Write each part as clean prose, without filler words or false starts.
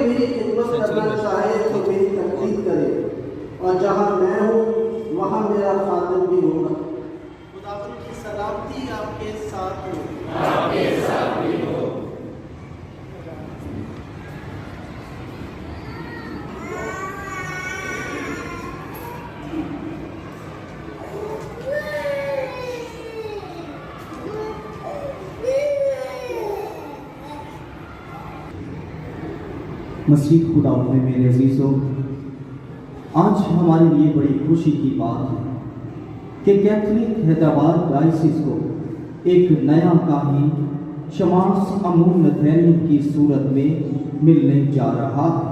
मेरी खिदमत करना चाहे तो मेरी तकलीफ करे, और जहाँ मैं हूँ वहाँ मेरा खादिम भी होगा। खुदावंद की सलामती आपके साथ हो। आपके साथ भी हो। मसीह खुदा में मेरे अजीजों, आज हमारे लिए बड़ी खुशी की बात है कि कैथोलिक हैदराबाद डायसिस को एक नया काहिन शमास अमून नथैनियल की सूरत में मिलने जा रहा है,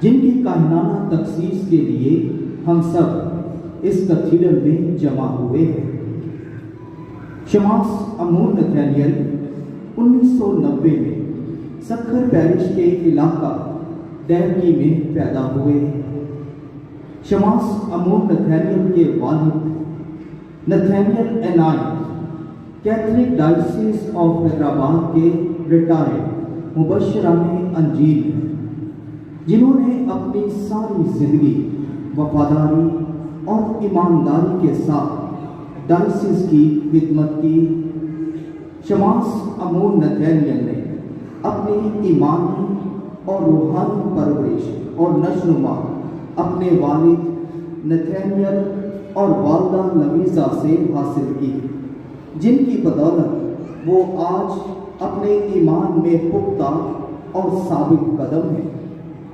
जिनकी काहिनाना तखसीस के लिए हम सब इस कैथेड्रल में जमा हुए हैं। शमास अमून नथैनियल 1990 में सक्खर पैरिश के इलाका डैरकी में पैदा हुए। शमास अमून नथैनियल के वालिद नथैनियल एनाई कैथोलिक डायसिस ऑफ हैदराबाद के रिटायर्ड मुबश्शिराने अंजील हैं, जिन्होंने अपनी सारी जिंदगी वफादारी और ईमानदारी के साथ डायसिस की खिदमत की। शमास अमून नथैनियल ने अपनी ईमानी और रूहानी परवरिश और नशनुमा अपने वालिद नथैनियल और वालदा लवीज़ा से हासिल की, जिनकी बदौलत वो आज अपने ईमान में पुख्ता और साबित कदम है,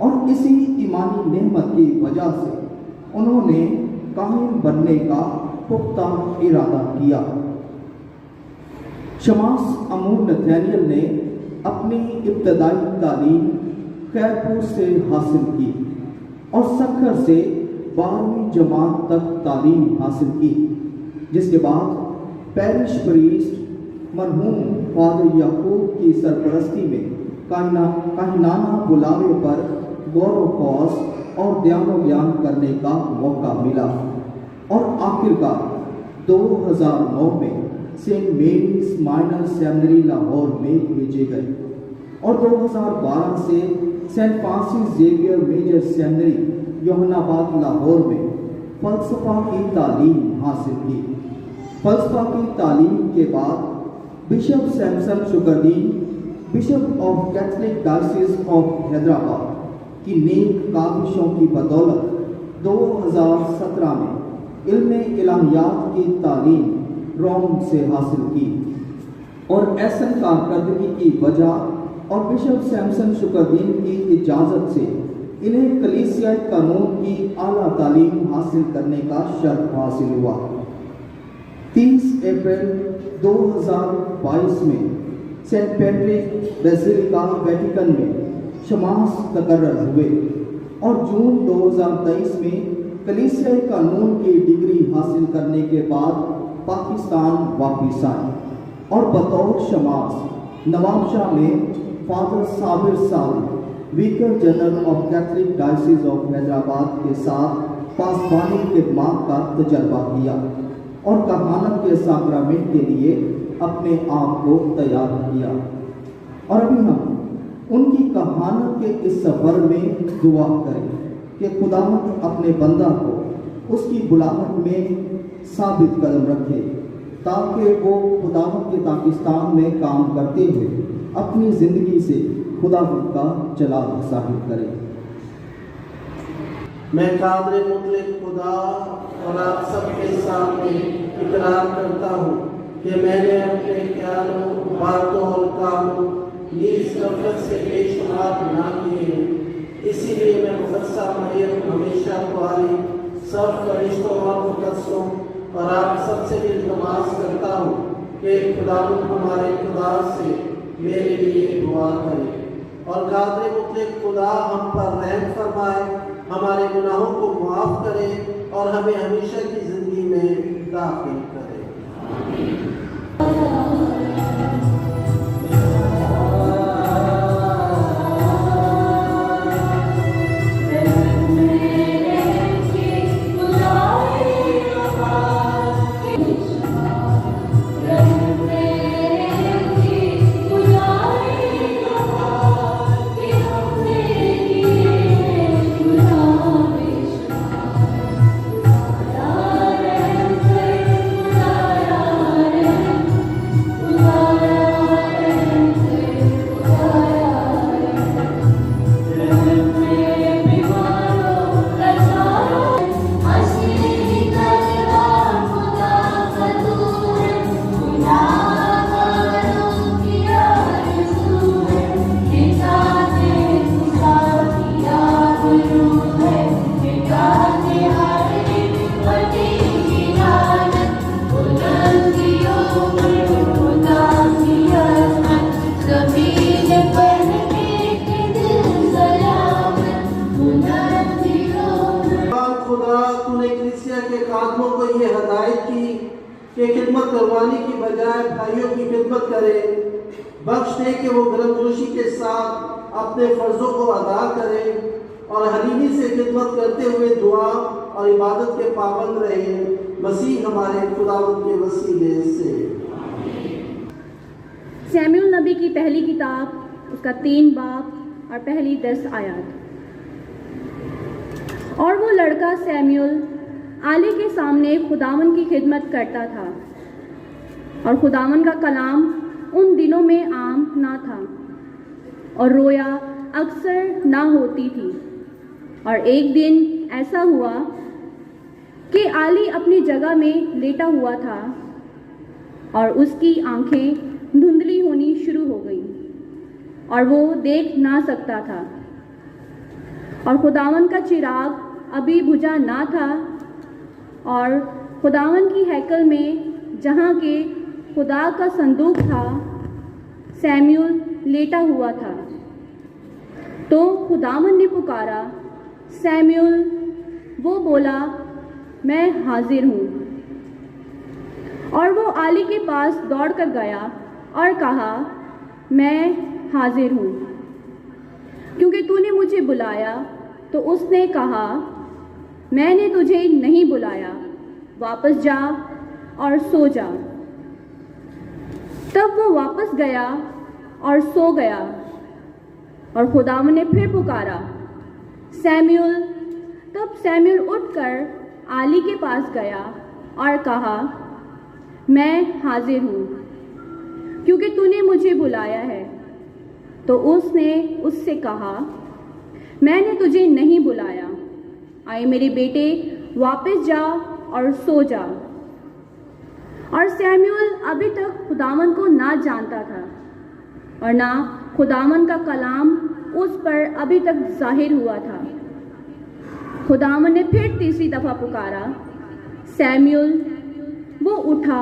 और इसी ईमानी नेमत की वजह से उन्होंने काहिन बनने का पुख्ता इरादा किया। शमास अमून नथैनियल ने अपनी इब्तदाई तालीम खैरपुर से हासिल की और सक्खर से 12वीं जमात तक तालीम हासिल की, जिसके बाद पैरिश प्रीस्ट मरहूम फादर याकूब की सरपरस्ती में काहिनाना बुलावे पर गौरव कौस और ध्यानो ज्ञान करने का मौका मिला, और आखिरकार 2009 में Saint Mary's minor seminary Lahore में भेजे गए, और 2012 से Saint Francis Xavier major seminary Youhanabad Lahore में फ़लसफ़ा की तालीम हासिल की। फ़लसफ़ा की तालीम के बाद bishop Samson Shukardeen bishop of Catholic diocese of Hyderabad की नेक काविशों की बदौलत 2017 में इल्मे इलाहियात की तालीम रोम से हासिल की, और ऐसा कारकर्दगी की वजह और बिशप सैमसन शुकरदीन की इजाज़त से इन्हें कलीसियाई कानून की आला तालीम हासिल करने का शर्फ हासिल हुआ। 30 अप्रैल 2022 में सेंट पैट्रिक बेसिलिका वेटिकन में शमास तकर्रर हुए, और जून 2023 में कलीसियाई कानून की डिग्री हासिल करने के बाद पाकिस्तान वापिस आए, और बतौर शमास नवाबशाह में फादर साबिर साल vicar general of Catholic diocese of Hyderabad के साथ पासबानी खिदमत का तजर्बा किया, और कहानत के साक्रामेंट के लिए अपने आप को तैयार किया। और अभी हम उनकी कहानत के इस सफ़र में दुआ करें कि खुदावंद अपने बंदा को उसकी बुलाहट में साबित कदम रखे, ताकि वो खुदावंद के पाकिस्तान में काम करते हुए अपनी ज़िंदगी से खुदावंद का जलाल साबित करे। मैं कादरे मुतलक खुदा और आप सबके सामने इकरार करता हूँ कि मैंने अपने ख्यालों, बातों और कामों नीज गफलत से बेशुमार गुनाह किए हैं। इसीलिए मैं मुकद्दसा मरियम हमेशा तुम्हारी सब फरिश्तों और मुकद्दसों और आप सबसे इल्तमास करता हूँ कि खुदावंद हमारे खुदा से मेरे लिए दुआ करें, और कादरे मुतलक खुदा हम पर रहम फरमाए, हमारे गुनाहों को माफ़ करे और हमें हमेशा की ज़िंदगी में दाखिल करे। हमने भाइयों की खिदमत करे। बख्श दे कि वो गर्मजोशी के साथ अपने फर्जों को अदा करे और हलीमी से खिदमत करते हुए दुआ और इबादत के पाबंद रहे। मसीह हमारे खुदावंद के वसीले से। सैमुअल नबी की पहली किताब, उसका 3 बाब और पहली 10 आयत। और वो लड़का सैमुअल आली के सामने खुदावन की खिदमत करता था, और खुदावन का कलाम उन दिनों में आम ना था, और रोया अक्सर ना होती थी। और एक दिन ऐसा हुआ कि आली अपनी जगह में लेटा हुआ था और उसकी आंखें धुंधली होनी शुरू हो गई और वो देख ना सकता था। और खुदावन का चिराग अभी बुझा ना था, और खुदावन की हैकल में जहाँ के खुदा का संदूक था, सैमुअल लेटा हुआ था। तो खुदावन ने पुकारा, सैमुअल। वो बोला, मैं हाजिर हूँ। और वो आली के पास दौड़ कर गया और कहा, मैं हाजिर हूँ, क्योंकि तूने मुझे बुलाया। तो उसने कहा, मैंने तुझे नहीं बुलाया, वापस जा और सो जा। तब वो वापस गया और सो गया। और खुदावन ने फिर पुकारा, सैमुअल। तब सैमुअल उठकर आली के पास गया और कहा, मैं हाजिर हूँ, क्योंकि तूने मुझे बुलाया है। तो उसने उससे कहा, मैंने तुझे नहीं बुलाया, आए मेरे बेटे, वापस जा और सो जा। और सैमुअल अभी तक खुदावन को ना जानता था और ना खुदावन का कलाम उस पर अभी तक जाहिर हुआ था। खुदावन ने फिर तीसरी दफ़ा पुकारा, सैमुअल। वो उठा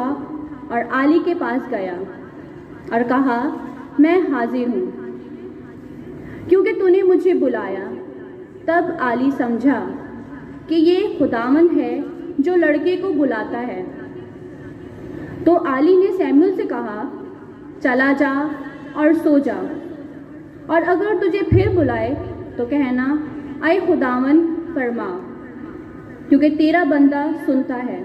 और आली के पास गया और कहा, मैं हाजिर हूँ, क्योंकि तूने मुझे बुलाया। तब आली समझा कि ये खुदावन है जो लड़के को बुलाता है। तो आली ने सैमुअल से कहा, चला जा और सो जा, और अगर तुझे फिर बुलाए तो कहना, आए खुदावन फरमा, क्योंकि तेरा बंदा सुनता है।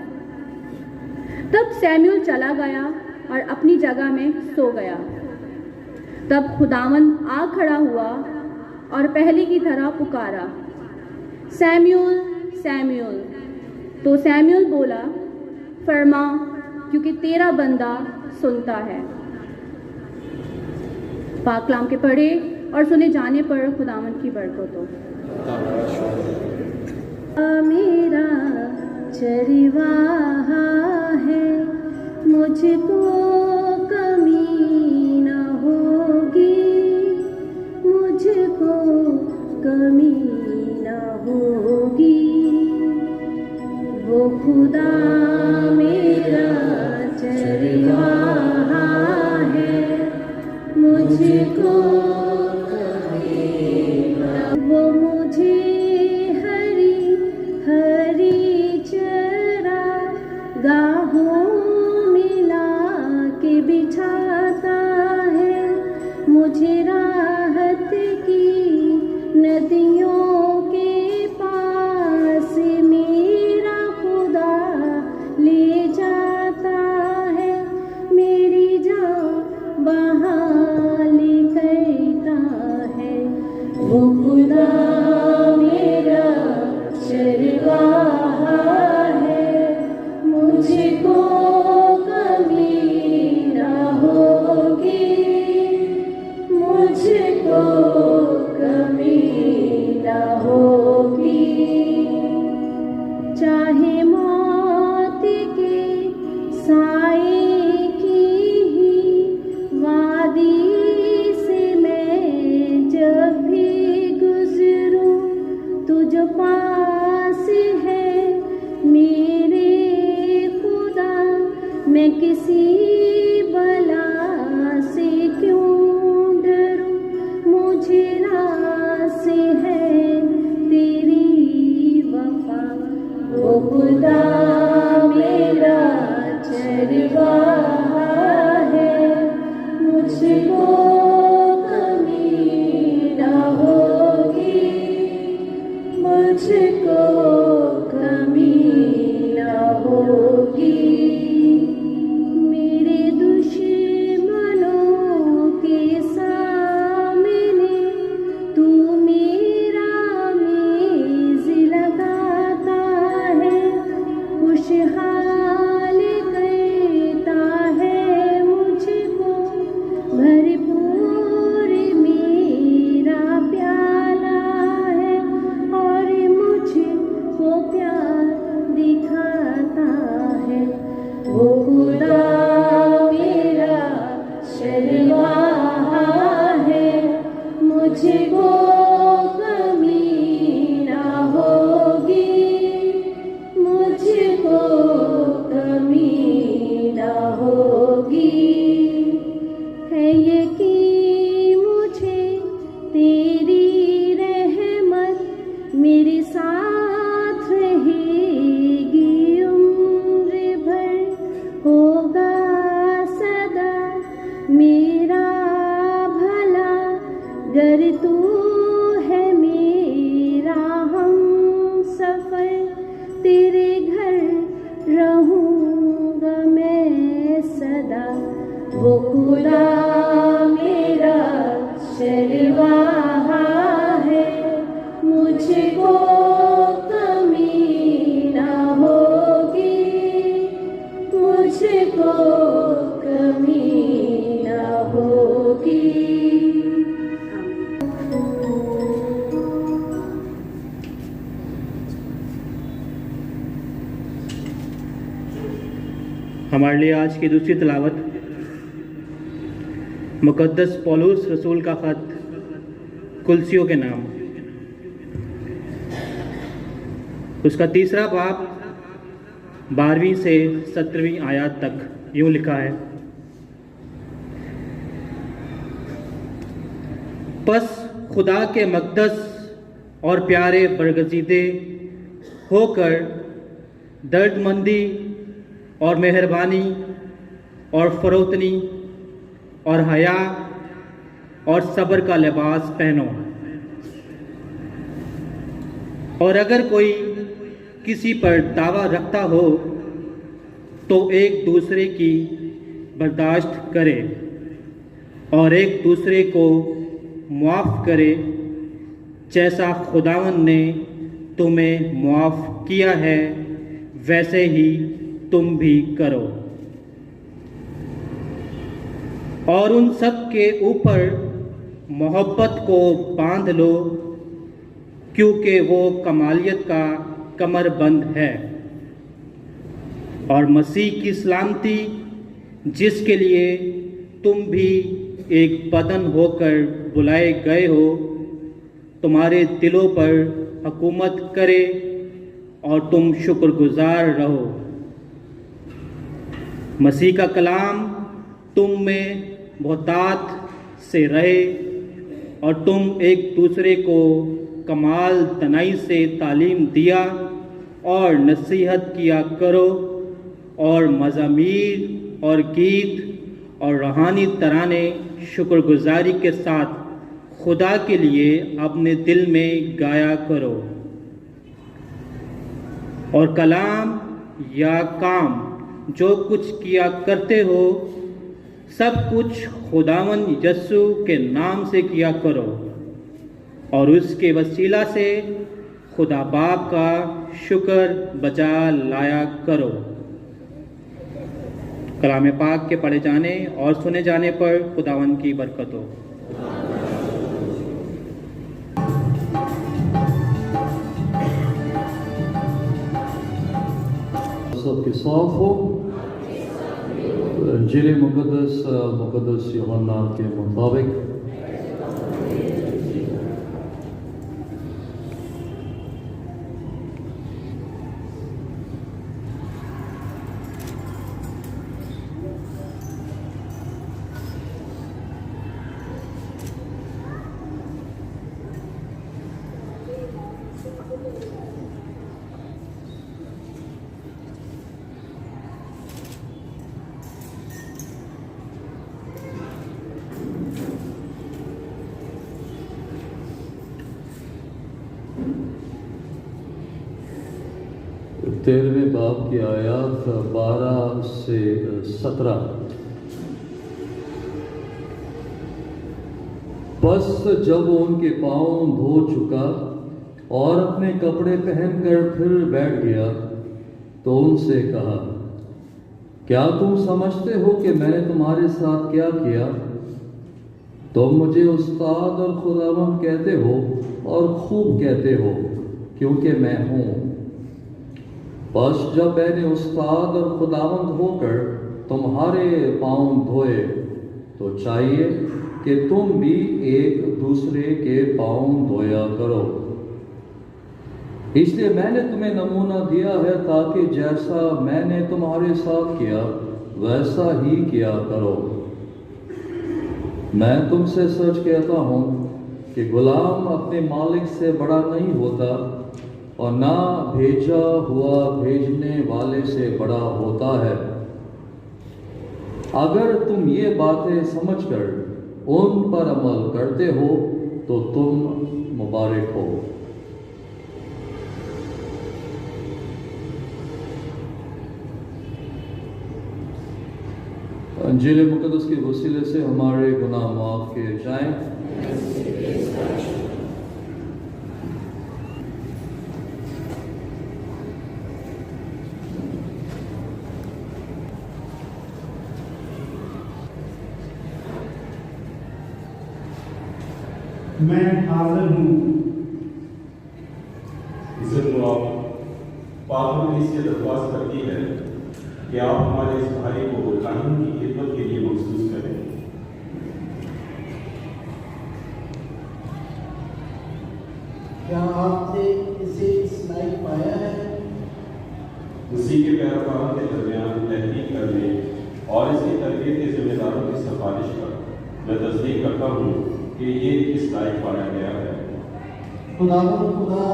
तब सैमुअल चला गया और अपनी जगह में सो गया। तब खुदावन आ खड़ा हुआ और पहले की तरह पुकारा, सैमुअल, सैमुअल। तो सैमुअल बोला, फरमा, क्योंकि तेरा बंदा सुनता है। पाक कलाम के पढ़े और सुने जाने पर खुदावन की बरकत हो। मेरा चरवाहा है, मुझको कमी न होगी, मुझको कमी न होगी। वो खुदा मेरा चरवाहा है, मुझको वो मुझे हरी हरी चरागाहों में लाके बिठाता है, मुझे राहत की नदियों के पास मेरा खुदा ले जाता है, मेरी जान बहाली करता है। वो खुदा मेरा चरवाहा है, मुझको कमी न होगी, मुझको कमी न होगी। चाहे मौत के साए की ही वादी से मैं जब भी गुजरूं, तू जो पास है मेरे खुदा, मैं किसी बला से क्यों डरूं, मुझे रास है तेरी वफा। वो खुदा मेरा चरवाहा गर तू है मेरा हम सफर, तेरे घर रहूँगा मैं सदा। वो खुदा मेरा चरवाहा है, मुझको कमी ना होगी, मुझको कमी ना होगी। हमारे लिए आज की दूसरी तिलावत मुक़द्दस पौलुस रसूल का ख़त कुलसियों के नाम, उसका 3रा बाब 12वीं से 17वीं आयत तक यूँ लिखा है। बस खुदा के मक़द्दस और प्यारे बरगज़ीदे होकर दर्दमंदी और मेहरबानी और फ़रोतनी और हया और सब्र का लिबास पहनो। और अगर कोई किसी पर दावा रखता हो तो एक दूसरे की बर्दाश्त करे और एक दूसरे को मुआफ़ करे, जैसा खुदावन ने तुम्हें मुआफ़ किया है वैसे ही तुम भी करो। और उन सब के ऊपर मोहब्बत को बांध लो, क्योंकि वो कमालियत का कमरबंद है। और मसीह की सलामती, जिसके लिए तुम भी एक बदन होकर बुलाए गए हो, तुम्हारे दिलों पर हुकूमत करे और तुम शुक्रगुजार रहो। मसीह का कलाम तुम में मोहतात से रहे और तुम एक दूसरे को कमाल तनाई से तालीम दिया और नसीहत किया करो और मज़ामीर और गीत और रूहानी तराने शुक्रगुजारी के साथ खुदा के लिए अपने दिल में गाया करो। और कलाम या काम जो कुछ किया करते हो, सब कुछ खुदावन यस्सु के नाम से किया करो और उसके वसीला से खुदा बाप का शुक्र बजा लाया करो। कलाम पाक के पढ़े जाने और सुने जाने पर खुदावन की बरकत हो। सबके साथ हो। इंजील मुक़द्दस यूहन्ना के मुताबिक तेरहवें बाब की आयत 12 से 17। बस जब वो उनके पाँव धो चुका और अपने कपड़े पहनकर फिर बैठ गया तो उनसे कहा, क्या तुम समझते हो कि मैंने तुम्हारे साथ क्या किया? तुम मुझे उस्ताद और खुदावंद कहते हो और खूब कहते हो, क्योंकि मैं हूँ। बस जब मैंने उस्ताद और खुदावंद होकर तुम्हारे पाँव धोए तो चाहिए कि तुम भी एक दूसरे के पाँव धोया करो। इसलिए मैंने तुम्हें नमूना दिया है ताकि जैसा मैंने तुम्हारे साथ किया वैसा ही किया करो। मैं तुमसे सच कहता हूँ कि गुलाम अपने मालिक से बड़ा नहीं होता और ना भेजा हुआ भेजने वाले से बड़ा होता है। अगर तुम ये बातें समझकर उन पर अमल करते हो तो तुम मुबारक हो। अंजील मुक़द्दस के वसीले से हमारे गुनाह माफ़ किए जाएं। मैं हाजिर हूँ। इज्जत आप पाक इससे दरख्वास्त करती है कि आप हमारे इस भाई को कानून की खिदमत के लिए मखसूस करें। क्या आपने इसे इस लायक पाया है? उसी के पैरोकारों के दरमियान तहकीक करने और इसकी तरबियत के जिम्मेदारों की सिफारिश पर मैं तस्दीक करता हूँ कि ये इस लायक पाया गया है। खुदावंद खुदा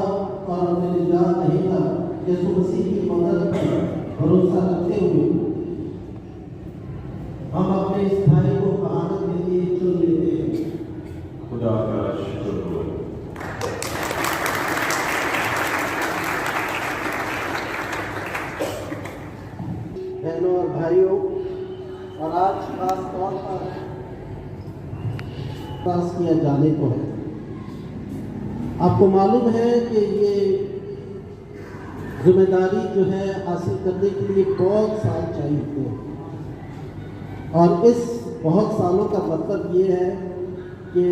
और अपने निजात दहिंदा यीशु मसीह की मदद पर भरोसा रखते हुए हम अपने इस भाई को कहानी के लिए चुन लेते हैं। खुदा का शुक्र हो। बहनों और भाइयों, और आज खास तौर पर पास किया जाने को है। आपको मालूम है कि ये जिम्मेदारी जो है हासिल करने के लिए बहुत साल चाहिए थे, और इस बहुत सालों का मतलब ये है कि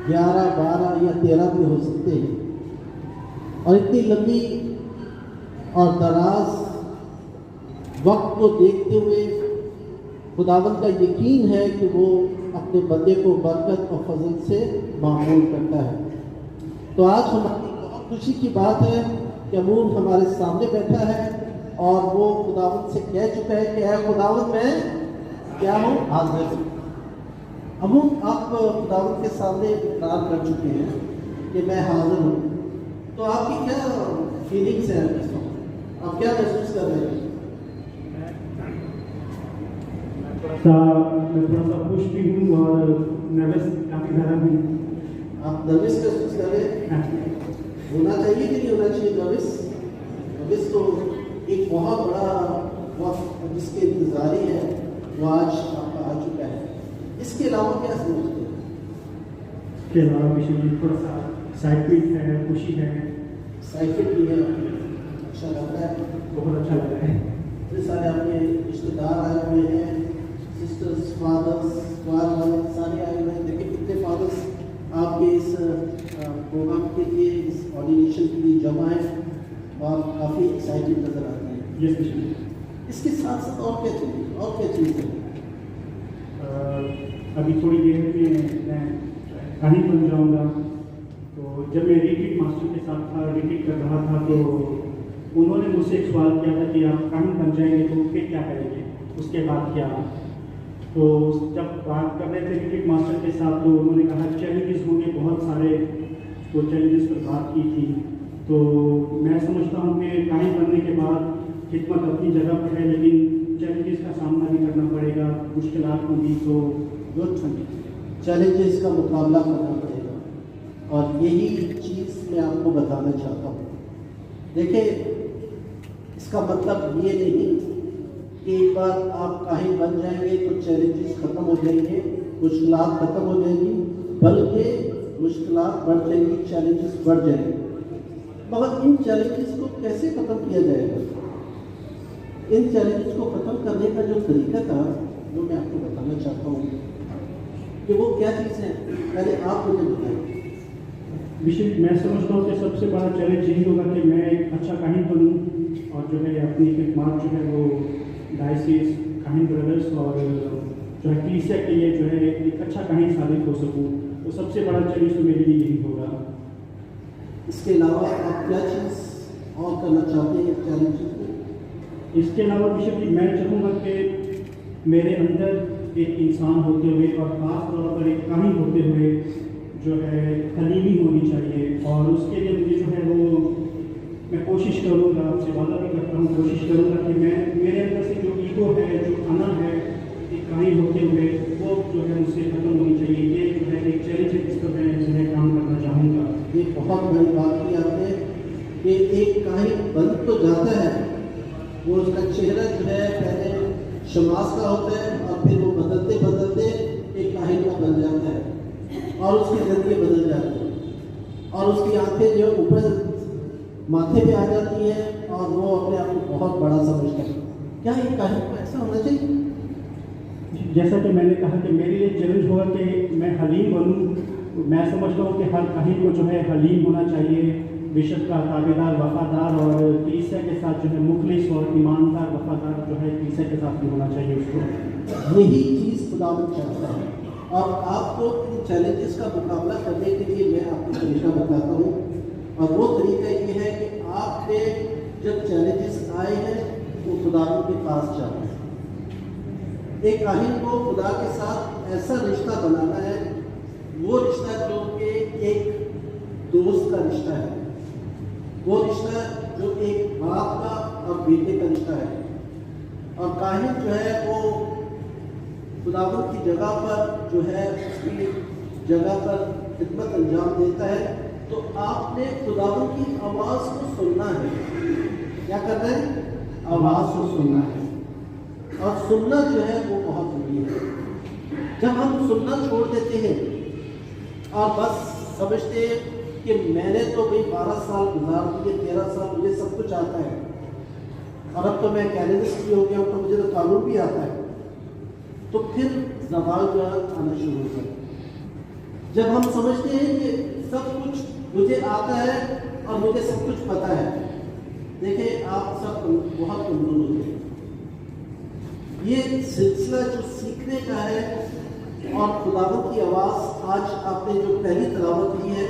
11, 12 या 13 भी हो सकते हैं। और इतनी लंबी और दराज वक्त को देखते हुए खुदावंद का यकीन है कि वो अपने बंदे को बरकत और फजल से मामूल करता है। तो आज हमारी बहुत खुशी की बात है कि अमून हमारे सामने बैठा है और वो खुदावंद से कह चुका है कि है खुदावंद मैं क्या हूँ, हाजिर हूँ। अमून आप खुदावंद के सामने इकरार कर चुके हैं कि मैं हाजिर हूँ। तो आपकी क्या फीलिंग्स हैं इस वक्त? आप क्या महसूस कर रहे हैं? मैं थोड़ा सा खुश भी हूँ और नर्वस काफ़ी ज़्यादा हूँ। आप नर्वस महसूस कर रहे हैं? होना चाहिए कि नहीं होना चाहिए नर्वस? नर्वस तो एक बहुत बड़ा वक्त जिसके इंतज़ारी है वो आज आपका आ चुका है। इसके अलावा क्या समझते हैं? इसके अलावा विषय थोड़ा सा एक्साइटमेंट है, खुशी है, साइकिल भी है, अच्छा लग रहा है, बहुत अच्छा लग रहा है। इतने सारे आपके रिश्तेदार आए हुए हैं, सिस्टर्स, फादर्स, वाले सारे आए हुए हैं। देखिए कितने फादर्स आपके इस प्रोग्राम के लिए, इस ऑर्डिनेशन के लिए जमा है, और आप काफ़ी एक्साइटेड नज़र आते हैं। यस विषय इसके साथ साथ और क्या चाहिए, और क्या चाहिए? अभी थोड़ी देर में मैं कहानी बन जाऊँगा। तो जब मैं रिट्रीट मास्टर के साथ था, रिट्रीट कर रहा था, तो उन्होंने मुझसे एक सवाल किया था कि आप कहानी बन जाएंगे तो फिर क्या करेंगे, उसके बाद क्या? तो जब बात कर रहे थे रिट्रीट मास्टर के साथ, तो उन्होंने कहा चैलेंजेस होंगे बहुत सारे, तो चैलेंजेस पर बात की थी। तो मैं समझता हूँ कि कहानी बनने के बाद खिदमत अपनी जगह पर है, लेकिन चैलेंजेस का सामना भी करना पड़ेगा, मुश्किलात होंगी, तो चैलेंजेस का मुकाबला करना पड़ेगा, और यही चीज़ मैं आपको बताना चाहता हूँ। देखिए, इसका मतलब ये नहीं कि एक बार आप काहिन बन जाएंगे तो चैलेंजेस ख़त्म हो जाएंगे, मुश्किलात ख़त्म हो जाएंगी, बल्कि मुश्किलात बढ़ जाएंगी, चैलेंजेस बढ़ जाएंगे। मगर इन चैलेंजेस को कैसे ख़त्म किया जाएगा? इन चैलेंजेस को ख़त्म करने का जो तरीका था वो मैं आपको बताना चाहता हूँ कि वो क्या चीज़ है। पहले आप मुझे बताएं। विषय मैं समझता हूँ कि सबसे बड़ा चैलेंज यही होगा कि मैं एक अच्छा कहानी बनूँ, और जो है अपनी खिदमत जो है वो डायसिस, कहानी ब्रदर्स और जो है कलीसिया के लिए जो है एक अच्छा कहानी साबित हो सकूँ। तो सबसे बड़ा चैलेंज तो मेरे लिए यही होगा। इसके अलावा आप क्या चीज़ और करना चाहते हैं चैलेंज में? इसके अलावा विषय कि मैं चाहूँगा कि मेरे अंदर एक इंसान होते हुए और ख़ास तौर पर एक कहानी होते हुए जो है हलीमी होनी चाहिए, और उसके लिए मुझे जो है वो मैं कोशिश करूँगा, आपसे वादा भी करता हूँ, कोशिश करूँगा कि मैं मेरे अंदर से जो ईगो है, जो अना है, एक कहानी होते हुए वो जो है मुझसे खत्म होनी चाहिए। ये जो है एक चैलेंज है जिस पर मैं जो है काम काहिन बन तो जाता है, वो उसका चेहरा जो है पहले शमास का होता है और फिर वो बदलते बदलते एक काहिन का बन जाता है और उसके जरिए बदल जाते हैं और उसकी आंखें जो ऊपर माथे पे आ जाती हैं और वो अपने आप को बहुत बड़ा समझता है। क्या ये काहिन को ऐसा होना चाहिए? जैसा कि मैंने कहा कि मेरे लिए चैलेंज होगा कि मैं हलीम बनूं। मैं समझता हूँ कि हर काहिन को जो है हलीम होना चाहिए, बिशप का ताबेदार, वफादार और कलीसिया के साथ जो है मुखलिस और ईमानदार वफादार जो है कलीसिया के साथ भी होना चाहिए उसको। यही चीज़ खुदावंद चाहता है और आपको इन चैलेंजेस का मुकाबला करने के लिए मैं आपको तरीका बताता हूँ और वो तरीका ये है कि आपने जब चैलेंजेस आए हैं तो खुदावंद के पास जाना है। एक काहिन को खुदा के साथ ऐसा रिश्ता बनाना है, वो रिश्ता जो कि एक दोस्त का रिश्ता है, वो रिश्ता जो एक बाप का और बेटे का रिश्ता है। और काहिन जो है वो खुदावंद की जगह पर जो है उसकी जगह पर खिदमत अंजाम देता है, तो आपने खुदावंद की आवाज़ को सुनना है। क्या करना है? आवाज़ को सुनना है और सुनना जो है वो बहुत जरूरी है। जब हम सुनना छोड़ देते हैं और बस समझते हैं कि मैंने तो भाई 12 साल गुजार दिए, 13 साल मुझे सब कुछ आता है और अब तो मैं कैलेंडर भी हो गया हूँ तो मुझे तो कानून भी आता है, तो फिर जवाल जो है आना शुरू होता है। जब हम समझते हैं कि सब कुछ मुझे आता है और मुझे सब कुछ पता है, देखिए आप सब बहुत कमजोर होते हैं। ये सिलसिला जो सीखने का है और खुदावंद की आवाज़ आज आपने जो पहली तलावत ली है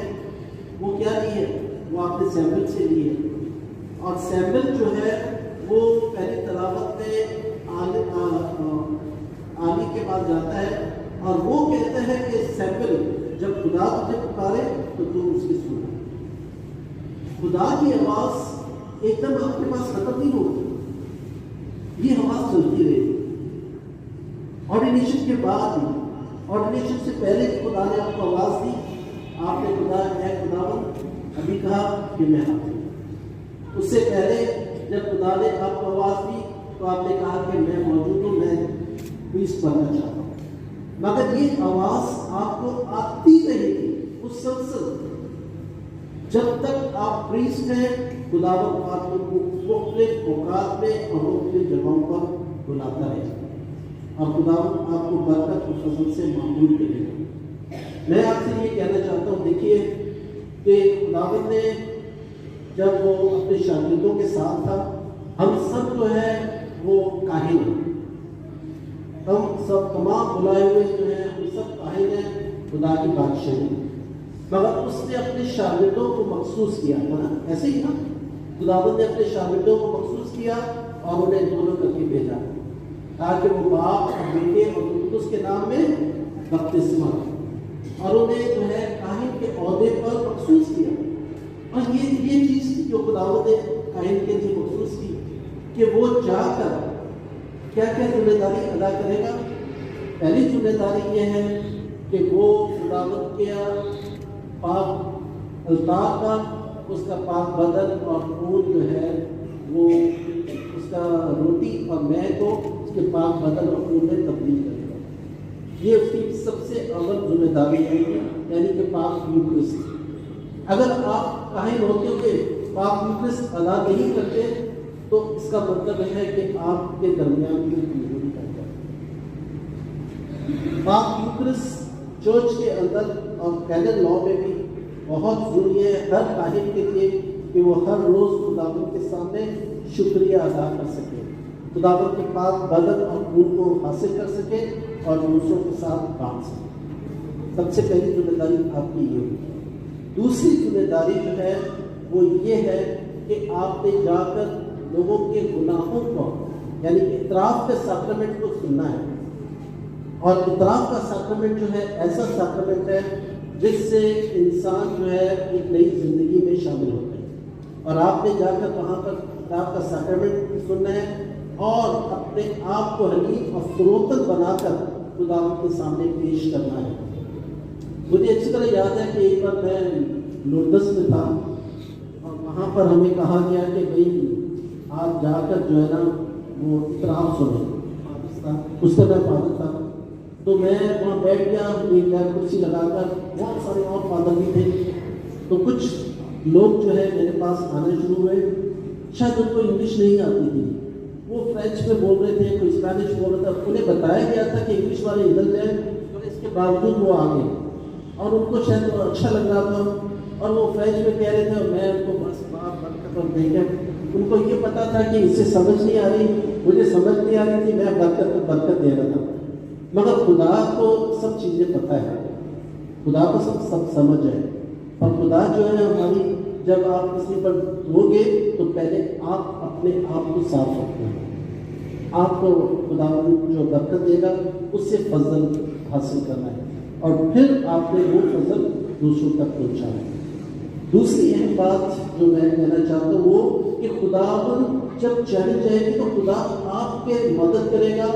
वो क्या ली है? वो आपने सैमुएल से ली है और सैमुएल जो है वो पहली तलावत में आली के पास जाता है और वो कहता है कि सैमुएल जब खुदा तुझे पुकारे तो तू उसकी सुन। खुदा की आवाज़ एकदम आपके पास खत्म नहीं होगी, ये आवाज़ चलती रहेगी। ऑर्डिनेशन के बाद भी, ऑर्डिनेशन से पहले भी खुदा ने आपको आवाज़ दी, आपने खुदावंद अभी कहा कि मैं हाजिर। उससे पहले जब खुदा ने आपको आवाज़ दी तो आपने कहा कि मैं मौजूद हूँ, मैं प्रीस्ट बनना चाहता हूँ। मगर ये आवाज़ आपको आती रहेगी उस सिलसिले जब तक आप प्रीस्ट हैं। खुदावंद आपको मुख्तलिफ औकात में और मुख्तलिफ जगहों पर बुलाता रहेगा और खुदावंद आपको बरकत और फजल से मामूल करेगा। मैं आपसे ये कहना चाहता हूँ, देखिए कि खुदावंद ने जब वो अपने शागिर्दों के साथ था, हम सब जो है वो काहिन हैं, हम सब तमाम बुलाए हुए जो हैं हम सब काहिन हैं खुदा की बादशाही। मगर उसने अपने शागिर्दों को मखसूस किया था ना, ऐसे ही ना, खुदावंद ने अपने शागिर्दों को मखसूस किया और उन्हें दोनों करके भेजा ताकि वो बाप और बेटे और उसके नाम में बपतिस्मा और उन्हें जो है काहिन के ओहदे पर मखसूस किया। और ये चीज़ जो खुदावंद ने काहिन के लिए मखसूस की कि वो जाकर क्या क्या जिम्मेदारी अदा करेगा। पहली जिम्मेदारी ये है कि वो खुदावंद के पाक अल्तार का उसका पाक बदन और खून जो है वो उसका रोटी और मैं को उसके पाक बदन और खून में तब्दील करेगा। ये उसकी सबसे अव्वल जिम्मेदारी है, यानी कि पाक यूक्रिस्ट। अगर आप काहिन होते हुए पाक यूक्रिस्ट अदा नहीं करते तो इसका मतलब है कि आपके दरमियान में कमजोरी करता है। पाक यूक्रिस्ट चर्च के अंदर और कैनन लॉ में भी बहुत जरूरी है हर काहिन के लिए कि वो हर रोज़ खुदावंद के सामने शुक्रिया अदा कर सके, खुदावंद के पाक बदन और खून को हासिल कर सके और दूसरों के साथ बांट सके। सबसे पहली जिम्मेदारी आपकी ये होगी। दूसरी जिम्मेदारी जो है वो ये है कि आपने जाकर लोगों के गुनाहों को यानी इतराफ़ के सैक्रमेंट को सुनना है। और इतराफ़ का सैक्रमेंट जो है ऐसा सैक्रमेंट है जिससे इंसान जो है एक नई ज़िंदगी में शामिल होता है और आपने जाकर वहाँ पर इतराफ़ का सैक्रमेंट सुनना है और अपने आप को हलीम और फरोतन बनाकर खुदावंद के सामने पेश करना है। मुझे अच्छी तरह याद है कि एक बार मैं लोटस में था और वहाँ पर हमें कहा गया कि भाई आप जाकर जो है ना वो इतराफ़ सुने। उस समय फादर था, तो मैं वहाँ बैठ गया, एक कुर्सी लगाकर, बहुत सारे और फादर भी थे। तो कुछ लोग जो है मेरे पास आना शुरू हुए, शायद उनको इंग्लिश नहीं आती थी, वो फ्रेंच में बोल रहे थे, कोई स्पेनिश बोल रहा था। उन्हें बताया गया था कि इंग्लिश वाले इधर जाए, तो इसके बावजूद वो आ गए और उनको शायद अच्छा लग रहा था और वो फ्रेंच में कह रहे थे और मैं उनको बस बात बरकत देकर, उनको ये पता था कि इससे समझ नहीं आ रही, मुझे समझ नहीं आ रही थी, मैं बरकत दे रहा था। मगर खुदा को सब चीज़ें पता है, खुदा को सब समझ है। और खुदा जो है हमारी, जब आप किसी पर दोगे तो पहले आप अपने आप को साफ रखना है, आपको खुदा जो बरकत देगा उससे फजल हासिल करना है और फिर आपने वो फजल दूसरों तक पहुँचाना है। दूसरी अहम बात जो मैं कहना चाहता हूँ वो कि खुदा जब चली जाएगी तो खुदा आपके मदद करेगा,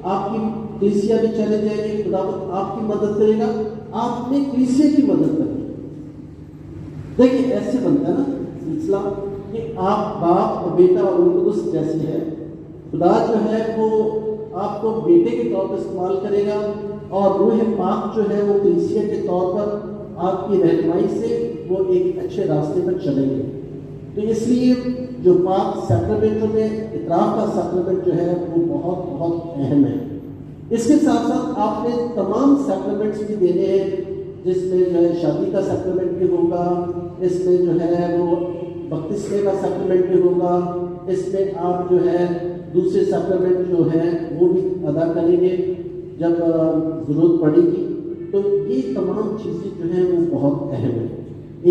आपकी कलीसिया भी चले जाएगी, खुदा आपकी मदद करेगा, आप अपने कलीसिया की मदद करेंगे। देखिए ऐसे बनता है ना सिलसिला कि आप बाप और बेटा और उनको जैसे है, खुदा जो है वो आपको बेटे के तौर पर इस्तेमाल करेगा और रूह पाक जो है वो कलीसिया के तौर पर आपकी रहनुमाई से वो एक अच्छे रास्ते पर चलेंगे। तो इसलिए जो पाक सैक्रमेंटों में इतराफ़ का सैक्रमेंट जो है वो बहुत बहुत अहम है। इसके साथ साथ आपने तमाम सैक्रमेंट्स भी देने हैं, जिसमें जो है शादी का सैक्रमेंट भी होगा, इसमें जो है वो बपतिस्मे का सैक्रमेंट भी होगा, इसमें आप जो है दूसरे सैक्रमेंट जो है वो भी अदा करेंगे जब ज़रूरत पड़ेगी। तो ये तमाम चीज़ें जो हैं वो बहुत अहम है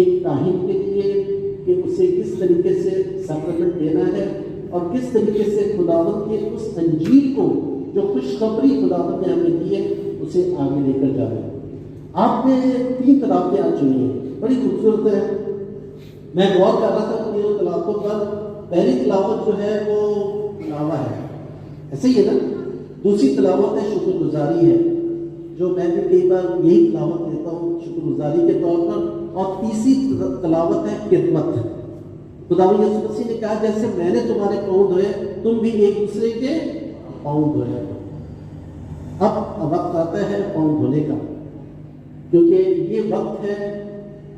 एक काहिन के लिए कि उसे किस तरीके से सैक्रमेंट देना है और किस तरीके से खुदावंद के उस अंजील को, जो खुशखबरी खुदावंद ने हमें दी है, उसे आगे लेकर जा रहे हैं। आपने 3 तलावतें आज चुनी हैं, बड़ी खूबसूरत है। मैं गौर कर रहा था तीनों तलावतों पर। पहली तलावत जो है वो तिलावा है, ऐसे ही है ना। दूसरी तलावत है शुक्रगुजारी है, जो मैं भी कई बार यही तलावत देता हूँ शुक्रगुजारी के तौर पर। और तीसरी तलावत है खिदमत। खुदावंद यीशु मसीह ने कहा जैसे मैंने तुम्हारे पाँव धोए तुम भी एक दूसरे के पाँव धोए। अब वक्त आता है पाँव धोने का, क्योंकि ये वक्त है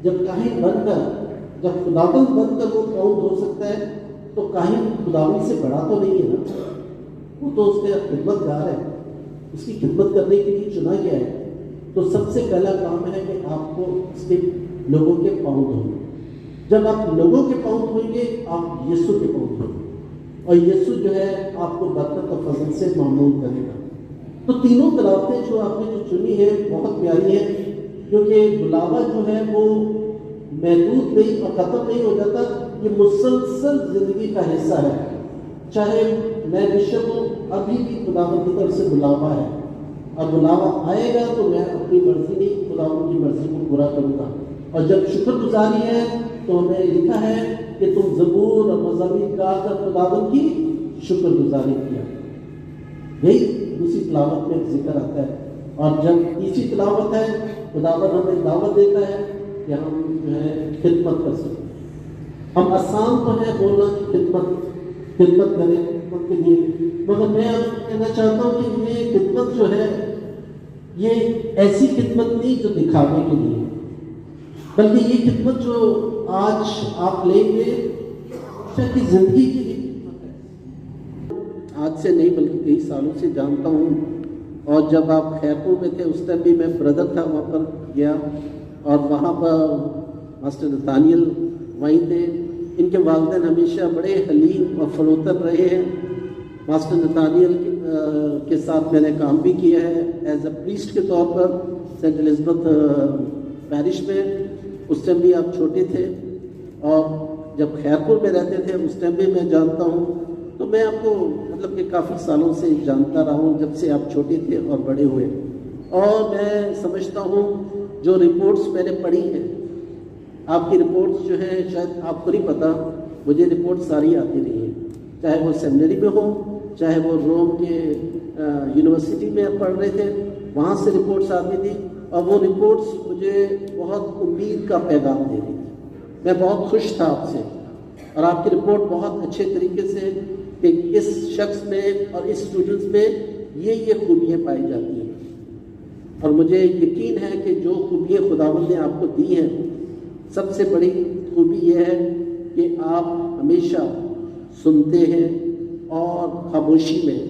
जब काहिन बनकर, जब खुदावंद बनकर वो पाँव धो सकता है, तो काहिन खुदावंद से बड़ा तो नहीं है ना, वो तो उसके खिदमतगार है, उसकी खिदमत करने के लिए चुना गया है। तो सबसे पहला काम है कि आपको उसके लोगों के पाँव धोने। जब आप लोगों के पाँव धोएंगे आप यीशु के पाँव धोएंगे और यीशु जो है आपको बरकत और फजल से मामूल करेगा। तो तीनों तलावतें जो आपने जो चुनी है बहुत प्यारी है, क्योंकि बुलावा जो है वो महदूद नहीं और ख़त्म नहीं हो जाता, ये मुसलसल ज़िंदगी का हिस्सा है। चाहे मैं बिशप हूँ, अभी भी खुदावंद की तरफ से बुलावा है और बुलावा आएगा तो मैं अपनी मर्जी नहीं खुदावंद की मर्जी को पूरा करूँगा। और जब शुक्रगुजारी है तो हमें लिखा है कि तुम ज़बूर और मज़ामीर गाकर खुदावंद की शुक्रगुजारी किया। यही दूसरी तलावत में जिक्र आता है। और जब तीसरी तलावत है, खुदावंद हमें दावत देता है कि हम जो है खिदमत कर सकते। हम आसान तो है बोलना कि खिदमत करें, खिदमत के लिए, मगर मैं आपको कहना चाहता हूँ कि ये खिदमत जो है ये ऐसी खिदमत नहीं जो दिखावे के लिए, बल्कि ये खिदमत जो आज आप लेंगे शायद जिंदगी की खिदमत है। आज से नहीं बल्कि कई सालों से जानता हूँ। और जब आप खैरपुर में थे उस टाइम भी मैं ब्रदर था, वहाँ पर गया और वहाँ पर मास्टर नतानियल वहीं थे। इनके वालिदैन हमेशा बड़े हलीम और फरोतर रहे हैं। मास्टर नतानियल के साथ मैंने काम भी किया है एज अ प्रीस्ट के तौर पर सेंट एलिज़ाबेथ पैरिश में। उस टाइम भी आप छोटे थे और जब खैरपुर में रहते थे उस टाइम भी मैं जानता हूँ। तो मैं आपको मतलब कि काफ़ी सालों से जानता रहा हूँ, जब से आप छोटे थे और बड़े हुए। और मैं समझता हूँ जो रिपोर्ट्स मैंने पढ़ी हैं, आपकी रिपोर्ट्स जो हैं शायद आपको नहीं पता, मुझे रिपोर्ट सारी आती नहीं है। चाहे वो सेमिनरी में हो, चाहे वो रोम के यूनिवर्सिटी में पढ़ रहे थे, वहाँ से रिपोर्ट्स आती थी और वो रिपोर्ट्स मुझे बहुत उम्मीद का पैगाम दे रही थी। मैं बहुत खुश था आपसे और आपकी रिपोर्ट बहुत अच्छे तरीके से कि इस शख्स में और इस स्टूडेंट्स में ये खूबियाँ पाई जाती हैं। और मुझे यकीन है कि जो खूबियाँ खुदावंद ने आपको दी हैं, सबसे बड़ी खूबी यह है कि आप हमेशा सुनते हैं और खामोशी में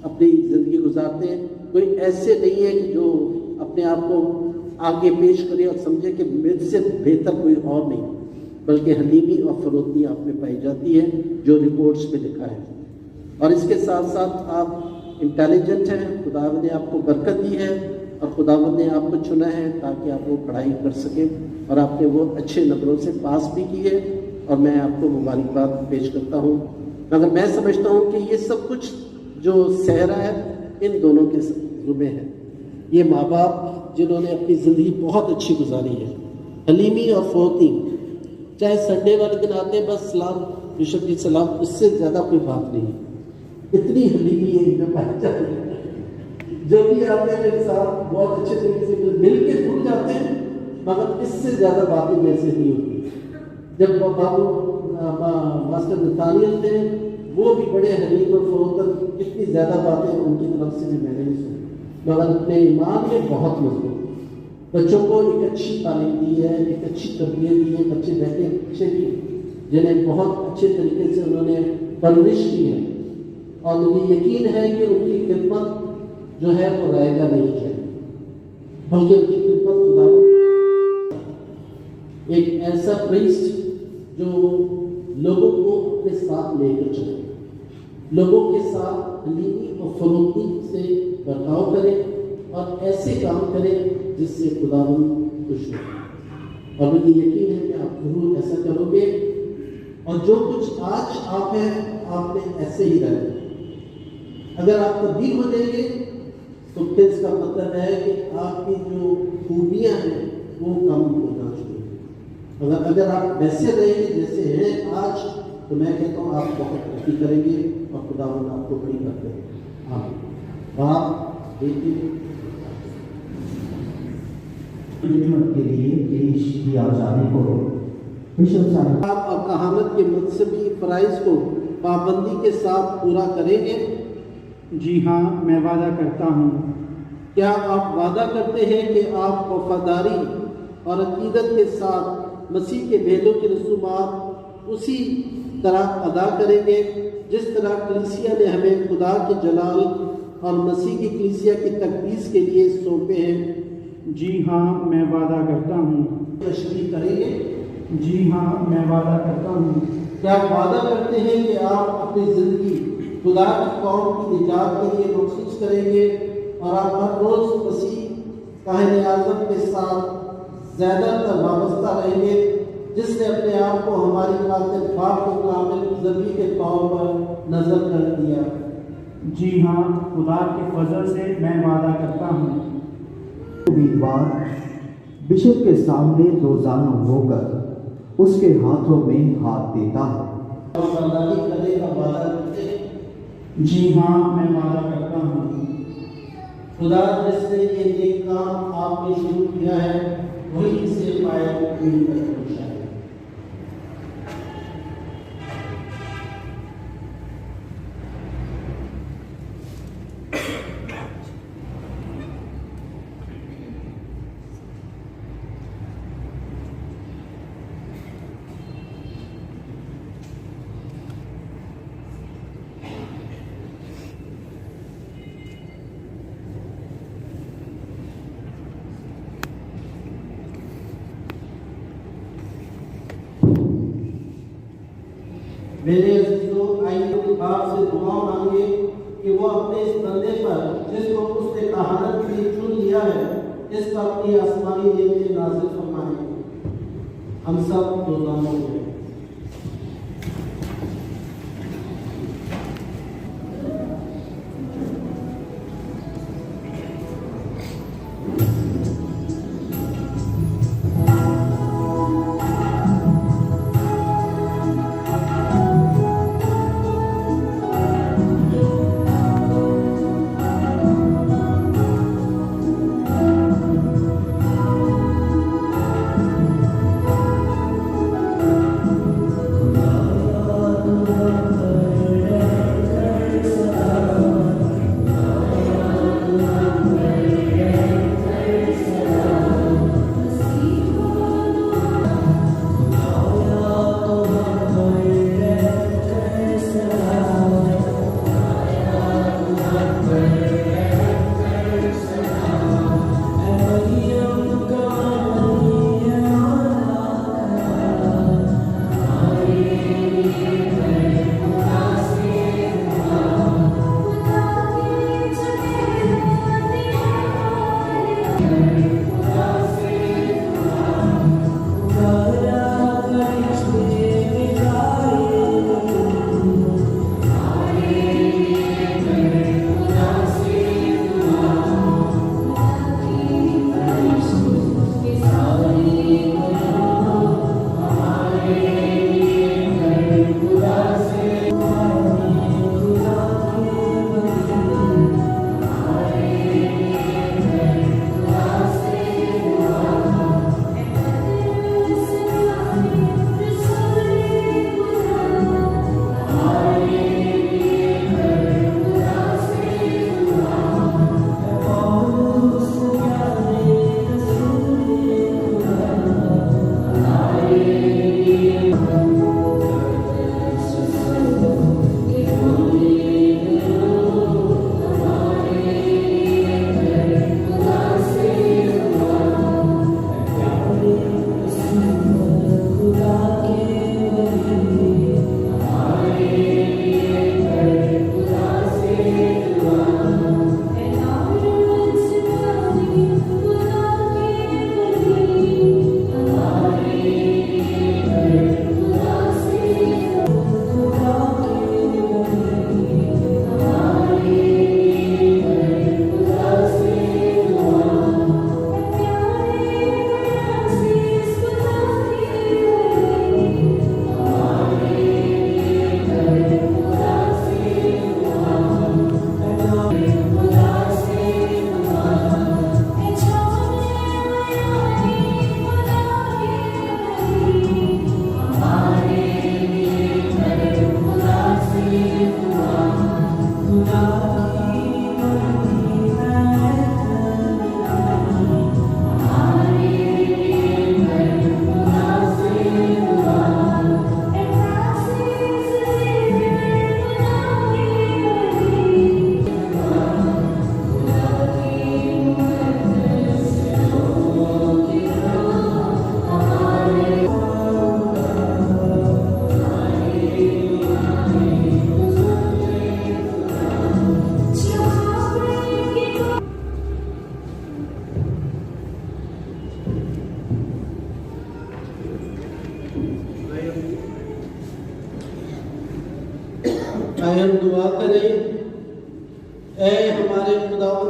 अपनी ज़िंदगी गुजारते हैं। कोई ऐसे नहीं है कि जो अपने आप को आगे पेश करे और समझे कि मेरे से बेहतर कोई और नहीं, बल्कि हलीमी और फरोती आप में पाई जाती है, जो रिपोर्ट्स में लिखा है। और इसके साथ साथ आप इंटेलिजेंट हैं, खुदावंद ने आपको बरकत दी है और खुदावंद ने आपको चुना है ताकि आप वो पढ़ाई कर सकें और आपने वो अच्छे नंबरों से पास भी की है और मैं आपको मुबारकबाद पेश करता हूँ। मगर मैं समझता हूँ कि ये सब कुछ जो सहरा है इन दोनों के ज़िम्मे है। ये माँ बाप जिन्होंने अपनी ज़िंदगी बहुत अच्छी गुजारी है, हलीमी और फरोती, चाहे संडे वाले दिन आते हैं बस सलाम बिशप जी सलाम, इससे ज़्यादा कोई बात नहीं है। इतनी हलीमी है इनमें पाई जाती है। जो भी आते हैं मेरे साथ बहुत अच्छे तरीके से मिल के भूल जाते हैं, मगर इससे ज़्यादा बातें मेरे से नहीं होती। जब बाबू मास्टर नतानियल थे, वो भी बड़े हलीम और फरोतन, इतनी ज़्यादा बातें उनकी तरफ से भी मैंने नहीं सुनी, मगर अपने ईमान में बहुत मजबूत। बच्चों को एक अच्छी तालीम दी है, एक अच्छी तरबियत दी है। बच्चे बैठे अच्छे भी जिन्हें बहुत अच्छे तरीके से उन्होंने परवरिश की है और मुझे यकीन है कि उनकी खिदमत जो है वो रहेगा नहीं है, बल्कि उनकी खिदमत खुदा एक ऐसा प्रिस्ट जो लोगों को अपने साथ लेकर चले, लोगों के साथ हलीमी और फरोती से बर्ताव करें और ऐसे काम करें जिससे खुदावंद खुश हो। और मुझे यकीन है कि आप जरूर ऐसा करोगे और जो कुछ आज आप हैं आपने ऐसे ही रहना। अगर आप तब्दील हो जाएंगे तो फिर इसका मतलब है कि आपकी जो खूबियाँ हैं वो कम होना चाहिए। अगर आप वैसे रहेंगे जैसे हैं आज, तो मैं कहता हूँ आप बहुत तरक्की करेंगे और खुदावंद आपको बड़ी करते हैं। आप देखिए खिदमत के लिए पेश किया जाने को बिशप साहब आप और कहानत के मजहबी फ़राइज़ को पाबंदी के साथ पूरा करेंगे? जी हाँ, मैं वादा करता हूँ। क्या आप वादा करते हैं कि आप वफादारी और अकीदत के साथ मसीह के भेदों की रसूमात उसी तरह अदा करेंगे जिस तरह कलीसिया ने हमें खुदा के जलाल और मसीह की कलीसिया की तकदीस के लिए सौंपे हैं? जी हाँ, मैं वादा करता हूँ। तशरीह करेंगे? जी हाँ, मैं वादा करता हूँ। क्या आप वादा करते हैं कि आप अपनी ज़िंदगी खुदा की कौम की निजात के लिए मखसूस करेंगे और आप हर रोज़ मसीह काहिन आज़म के साथ ज़्यादातर वाबस्ता रहेंगे, जिसने अपने आप को हमारी खातिर पाक व कामिल ज़बी के तौर पर नज़र कर दिया? जी हाँ, खुदा के फजल से मैं वादा करता हूँ। उम्मीदवार बिशप के सामने रोजाना होकर उसके हाथों में हाथ देता है। वफादारी करने का वादा करते हैं? जी हाँ, मैं वादा करता हूँ। खुदा जिसने ये नेक काम आपने शुरू किया है वही इसे पाए है। मेरे अज़ीज़ों, आइए आपसे दुआ मांगे कि वो अपने इस बंदे पर जिसको उसने कहानत के लिए चुन लिया है, इस पर अपनी आसमानी नेमतें नाज़िल फरमाए। हम सब रोज़ाना में आइए हम दुआ करें। ऐ हमारे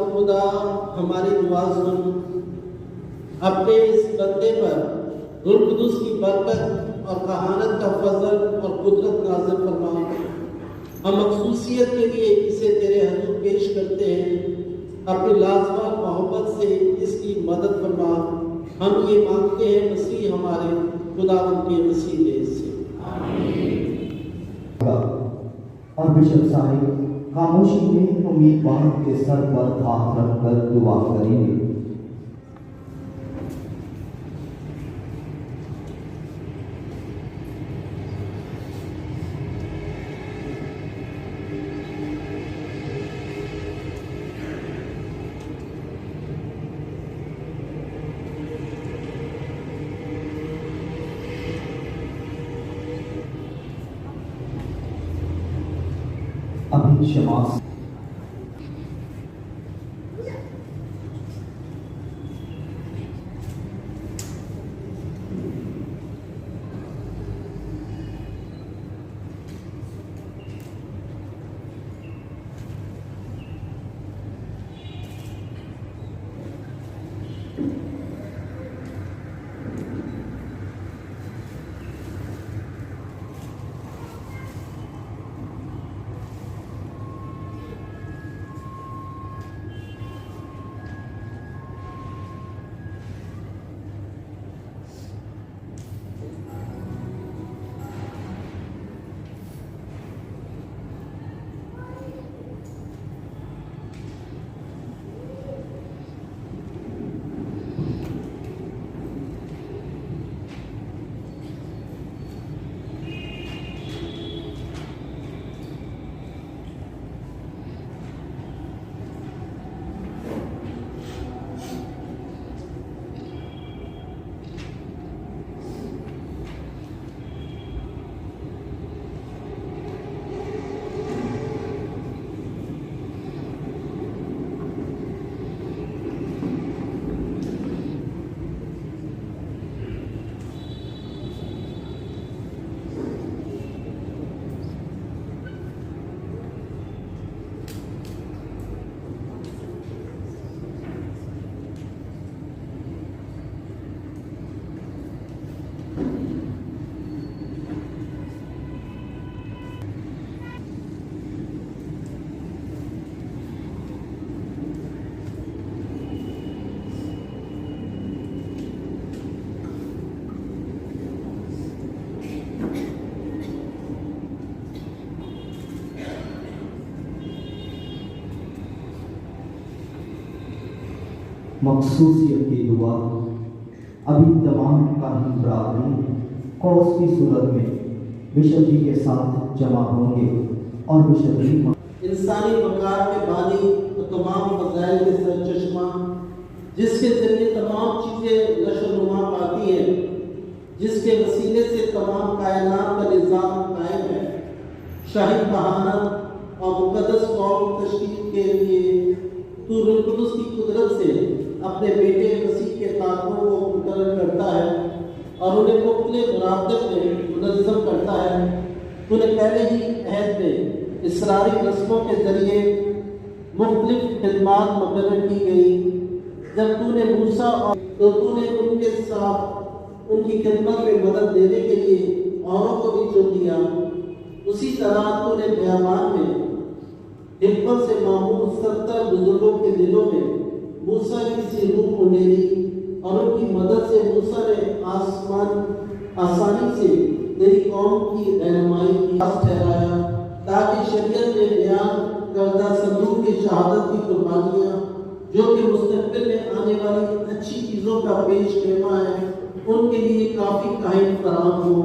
खुदा हमारी दुआ सुन, अपने इस बंदे पर रूह कुदूस की बरकत और कहानत का फजल और कुदरत नाज़िल फरमा। हम मखसूसियत के लिए इसे तेरे हजूर पेश करते हैं, अपनी लाजवाब मोहब्बत से इसकी मदद फरमा। हम ये मांगते हैं मसीह हमारे खुदावंद के वसीले से। और बिशप साहिब खामोशी में उम्मीदवार के सर पर हाथ रखकर दुआ करेंगे। अभी शमास मखसूसियत की दुआ। अभी तमाम कानून बरादरी कौस की सूरत में बिशप जी के साथ जमा होंगे और बिशप जी इंसानी वकार के बानी और तमाम फजाइल के सरचश्मा, जिसके जरिए तमाम चीज़ें नशोनुमा पाती हैं, जिसके वसीले से तमाम कायनात का निज़ाम कायम है। शाही कहानत और मुक़द्दस कौम तशकील के लिए तू रूह कुदूस की कुदरत से अपने बेटे मसीह के खातों को मुकर्रर करता है और उन्हें मुख्तलिफ मुरादत में मुनज़्ज़म करता है। तूने पहले ही अहद में इसरारी रस्मों के जरिए मुख्तलिफ खिदमात मुकर्रर की गई। जब तूने मूसा और तो तूने उनके साथ उनकी खिदमत में मदद देने के लिए औरों को भी चुन लिया। उसी तरह तूने बयान में हिकमत से मामूल 70 बुजुर्गों के दिलों में मूसा की सी रूह उंडेली और उनकी मदद से मूसा ने आसानी से तेरी कौम की रहनुमाई की ठहराया, ताकि शरीयत में बयान करदा संदूक की शहादत की कुर्बानियाँ, जो कि मुस्तक़बिल में आने वाली अच्छी चीज़ों का पेश खेमा है, उनके लिए काफ़ी कायम फराम हो।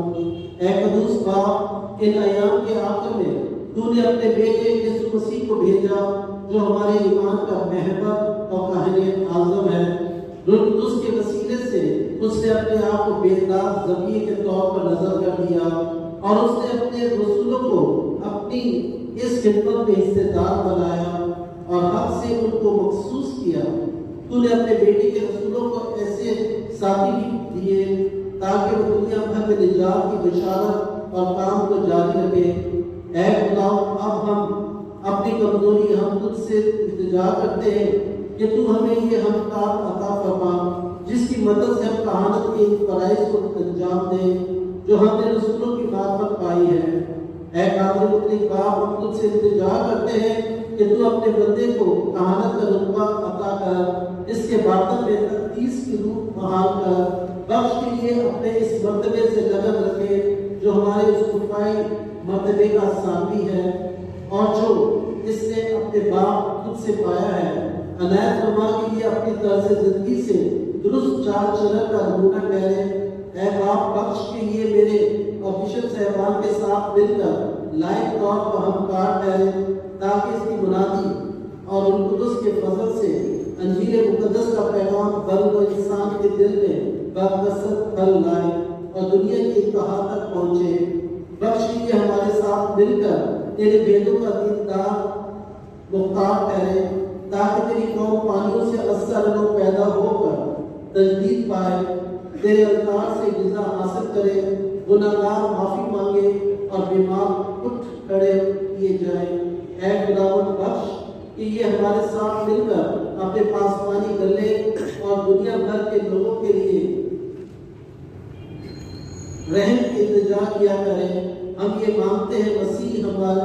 ऐ क़ुद्दूस बाप, इन अयाम के आखिर में तूने अपने बेटे यीशु मसीह को भेजा, जो हमारे ईमान का महबत और काहिने आज़म है। रूह कुदूस के वसीले से उसने अपने आप को बेदाग ज़बीह के तौर पर नजर कर दिया और उसने अपने रसूलों को अपनी इस खिदमत में हिस्सेदार बनाया और हक से उनको मखसूस किया। तूने अपने बेटे के रसूलों को ऐसे साथी भी दिए ताकि वो दुनिया भर में निजात की बशारत और काम को जारी रखे। ऐ खुदा, अब हम अपनी कमजोरी हम तुझसे इल्तिजा करते हैं कि तू हमें ये हम काम अता फरमा जिसकी मदद से हम कहानत के इन फराइज को अंजाम दें जो हमने रसूलों की मार्फत पाई है। ऐ कादिर मुतलक बाप, हम तुझसे इल्तिजा करते हैं कि तू अपने बंदे को कहानत का रुतबा अता कर, इसके बातन में तकदीस की रूह बहाल कर, बख्श के लिए अपने इस मर्तबे से लगन रखे जो हमारे उस खुफाई मर्तबे का सामी है और जो इसने अपने बाप तुझसे पाया है। अनायत फरमा के लिए अपनी तर्ज जिंदगी से दुरुस्त चाल चलन का नमूना ठहरे। ऐ बाप, बख्श के लिए मेरे और बिशप साहबान के साथ मिलकर लायक तौर पर हमकार ठहरे ताकि इसकी मुनादी और उन कुदस के फजल से अंजीर मुकद्दस का पैगाम बल्कि इंसान के दिल में बकसरत फल लाए और दुनिया की इंतहा तक पहुँचे। बख्श के लिए हमारे साथ मिलकर तेरे भेदों का दीदार मुख्तार ठहरे ताकि तेरी कौम पानियों से असर लोग पैदा होकर तजदीद पाए, तेरे अल्तार से गिज़ा हासिल करे, गुनाहगार माफी मांगे और बीमार उठ खड़े किए जाए। ऐ खुदावंद, बख्श कि ये हमारे साथ मिलकर अपने पासमानी गले और दुनिया भर के लोगों के लिए रहम की इंतजार किया करें। हम ये मांगते हैं मसीह हमारे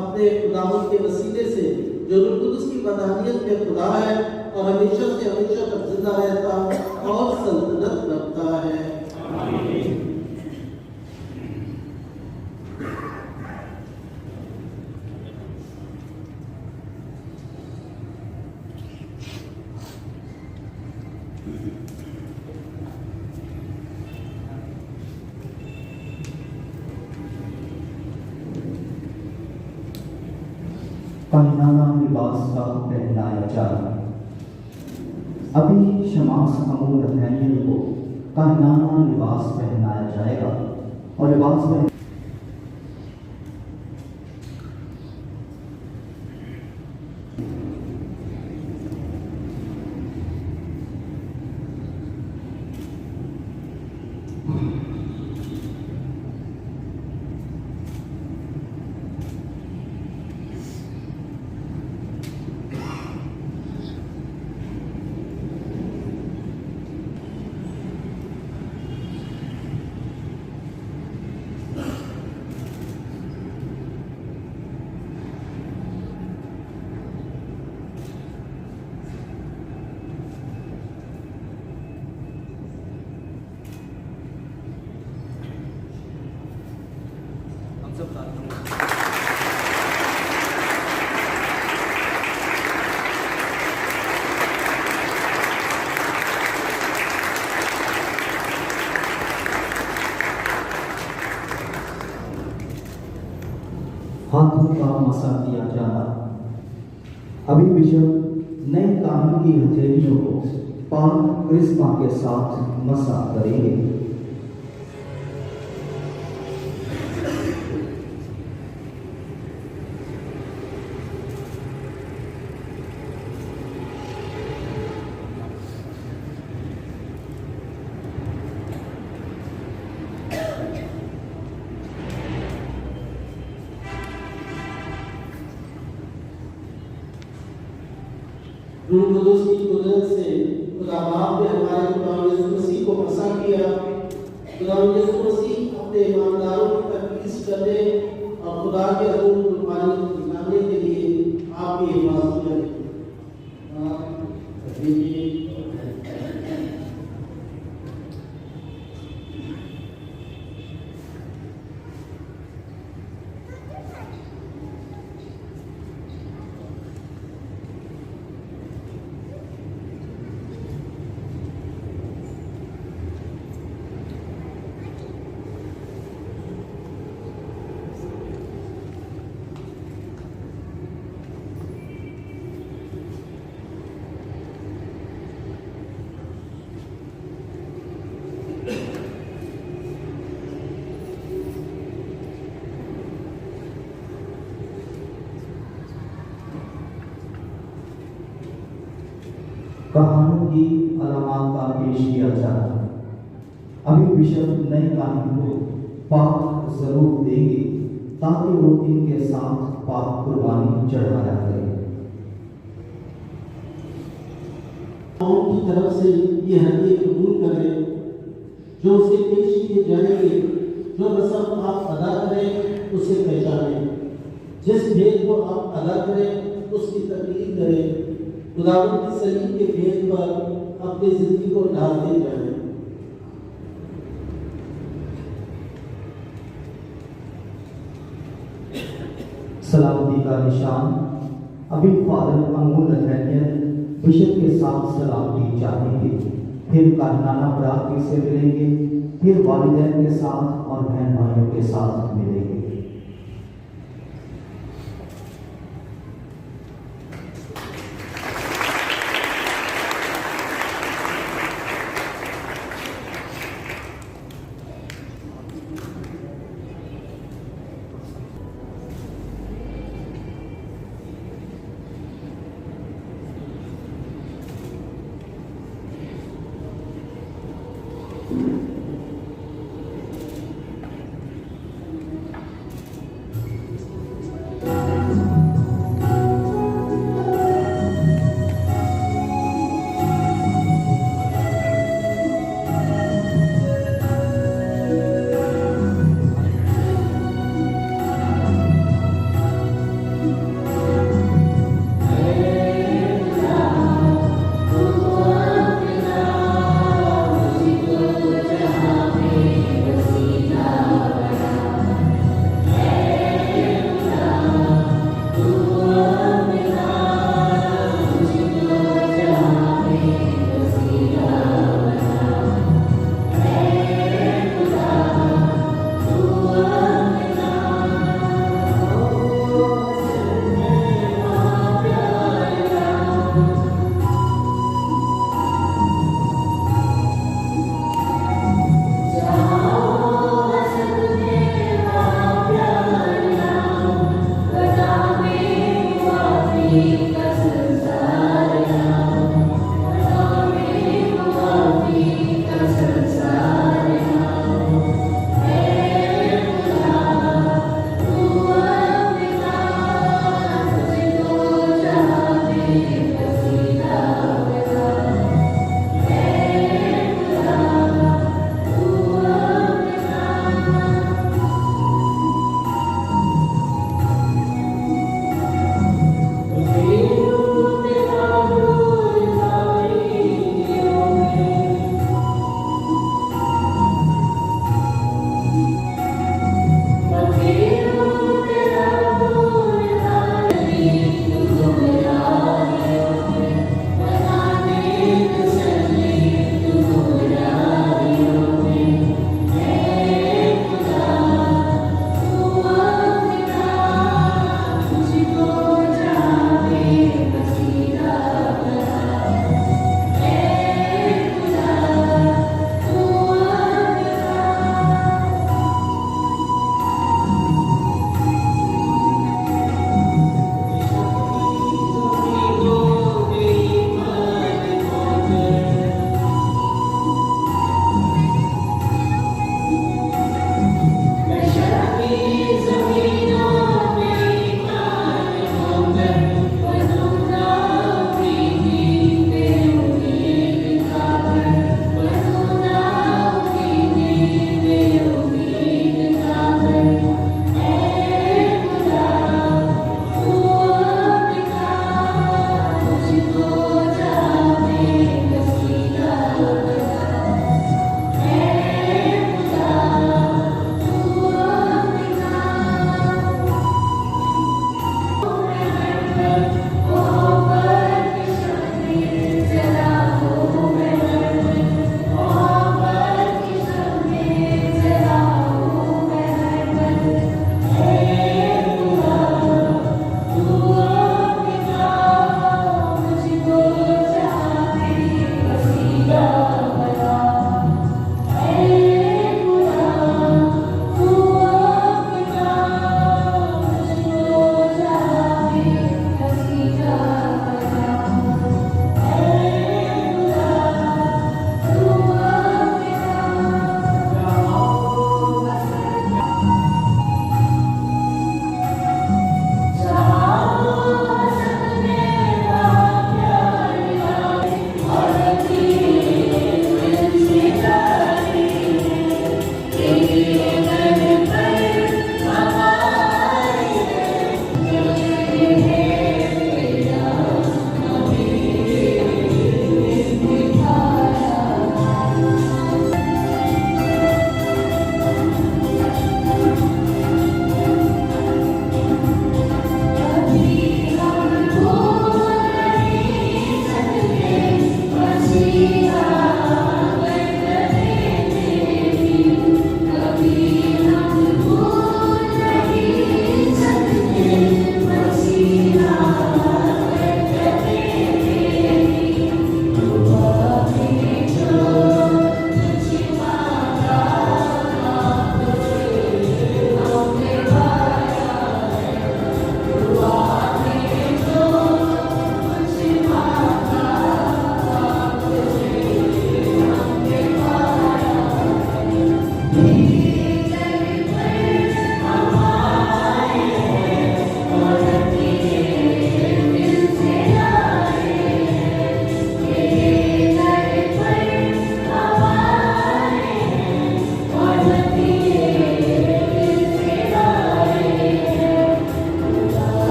अपने खुदावंद के वसीले से जो रूह कुदस की वदानियत में खुदा है और हमेशा से हमेशा तक जिंदा रहता और सल्तनत रखता है। कायनाना लिबास का पहनाया जाए। अभी शमास अमूल नथानियल को कायनाना लिबास पहनाया जाएगा और लिबास में हाथों का मसा किया जाना। अभी बिशप नए कानून की हथेलियों को पाक क्रिस्मा के साथ मसा करेंगे। रूह कुदस की कुदरत से खुदा बाप ने हमारे खुदा यीशु मसीह को मसा किया। खुदा यीशु मसीह अपने ईमानदारों की तकलीफ करने और खुदा के हजूर कुर्बानी दिखाने के लिए आपकी हिफाजत करें। कहानों की अलामात का पेश किया जाना। अभी बिशप नए कानून को पाक जरूर देंगे ताकि वो इनके साथ पाक कुर्बानी चढ़ाया करे। की तरफ से ये हदिये कबूल करें जो उसे पेश किए जाएंगे। जो रस्म आप अदा करें उसे पहचानें, जिस भेद को आप अदा करें उसकी तकलीफ करें। खुदावंद की सलीम के भेद पर अपनी जिंदगी को ढालते जाएं। सलामती का निशान अभी फादर अंगुल नथानियल बिशप के साथ सलामती चाहेंगे, फिर काहनाना बराती से मिलेंगे, फिर वालिदैन के साथ और बहन भाइयों के साथ मिलेंगे। Thank you.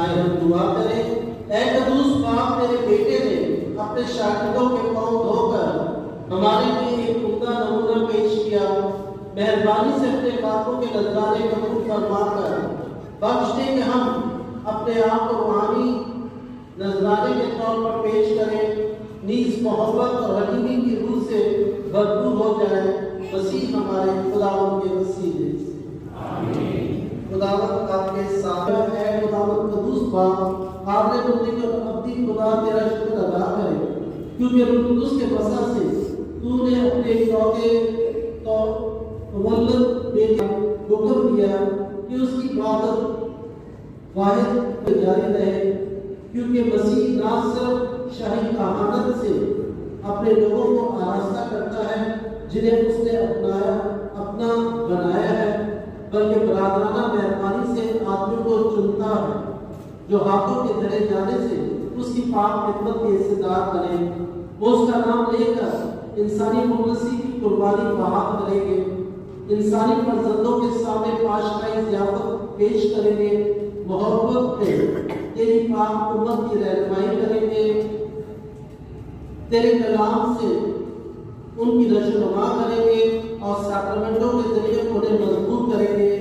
आए हम दुआ करें। ऐ कदूस पाक तेरे बेटे ने अपने शागिर्दों के पांव धोकर हमारे लिए एक उम्दा नमूना पेश किया। मेहरबानी से अपने बातों के नजराने कबूल फरमाकर बख्श दे कि हम अपने आप को रूहानी नजराने के तौर पर पेश करें, नीज मोहब्बत और हलीमी की रूह से भरपूर हो जाए। मसीह हमारे खुदावंद के वसीले से आमीन। खुदावंद आपके साथ है। खुदावंद कदूस पाक आपने मुझे को अपनी खुदा तेरा शुक्र अदा करे, क्योंकि रूह कुदूस के वसा से तूने अपने इकलौते तो मुवल्लद बेटे को हुक्म दिया कि उसकी इबादत वाहिद जारी रहे, क्योंकि मसीह ना सिर्फ शाही कहानत से अपने लोगों को आरास्ता करता है जिन्हें उसने अपना बनाया है, बल्कि बरादराना मेहरबानी से आदमी को चुनता है जो हाथों के धरे जाने से उसकी पाक खिदमत के हिस्सेदार बने। वो उसका नाम लेकर इंसानी मुखलसी की कुर्बानी बहाल करेंगे, इंसानी फर्जंदों के सामने पाशखाई ज़ियाफत पेश करेंगे, मोहब्बत में तेरी पाक उम्मत की रहनुमाई करेंगे, तेरे कलाम से उनकी रशनुमा करेंगे और सैक्रमेंटों के जरिए उन्हें मजबूत करेंगे,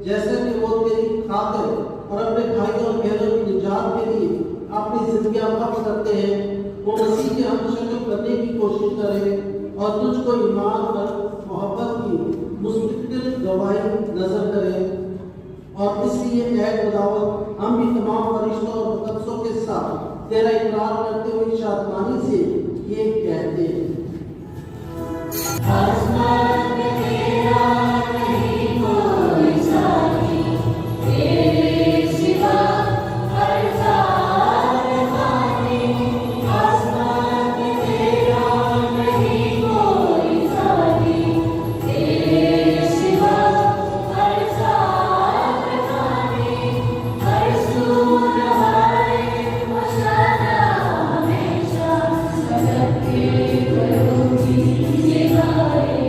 जैसे कि वो तेरी खातिर और अपने भाइयों और बहनों की निजात के लिए अपनी जिंदगियां वक्फ करते हैं। वो मसीह के हमशक्ल करने की कोशिश करें और तुझको ईमान पर मोहब्बत की मुस्तकिल गवाही नजर करें। और इसलिए ऐ खुदावंद हम भी तमाम फरिश्तों और मुक़द्दसों के साथ तेरा इकरार करते हुए शादमानी से ये कहते हैं। आसमान में तेरा नहीं कोई साथी, तेरे सिवा हर साथ खाती। आसमान में तेरा नहीं कोई साथी, तेरे सिवा हर साथ खाती। हर सूर हाय मशाना हमेशा सबके करोगी ये गाए।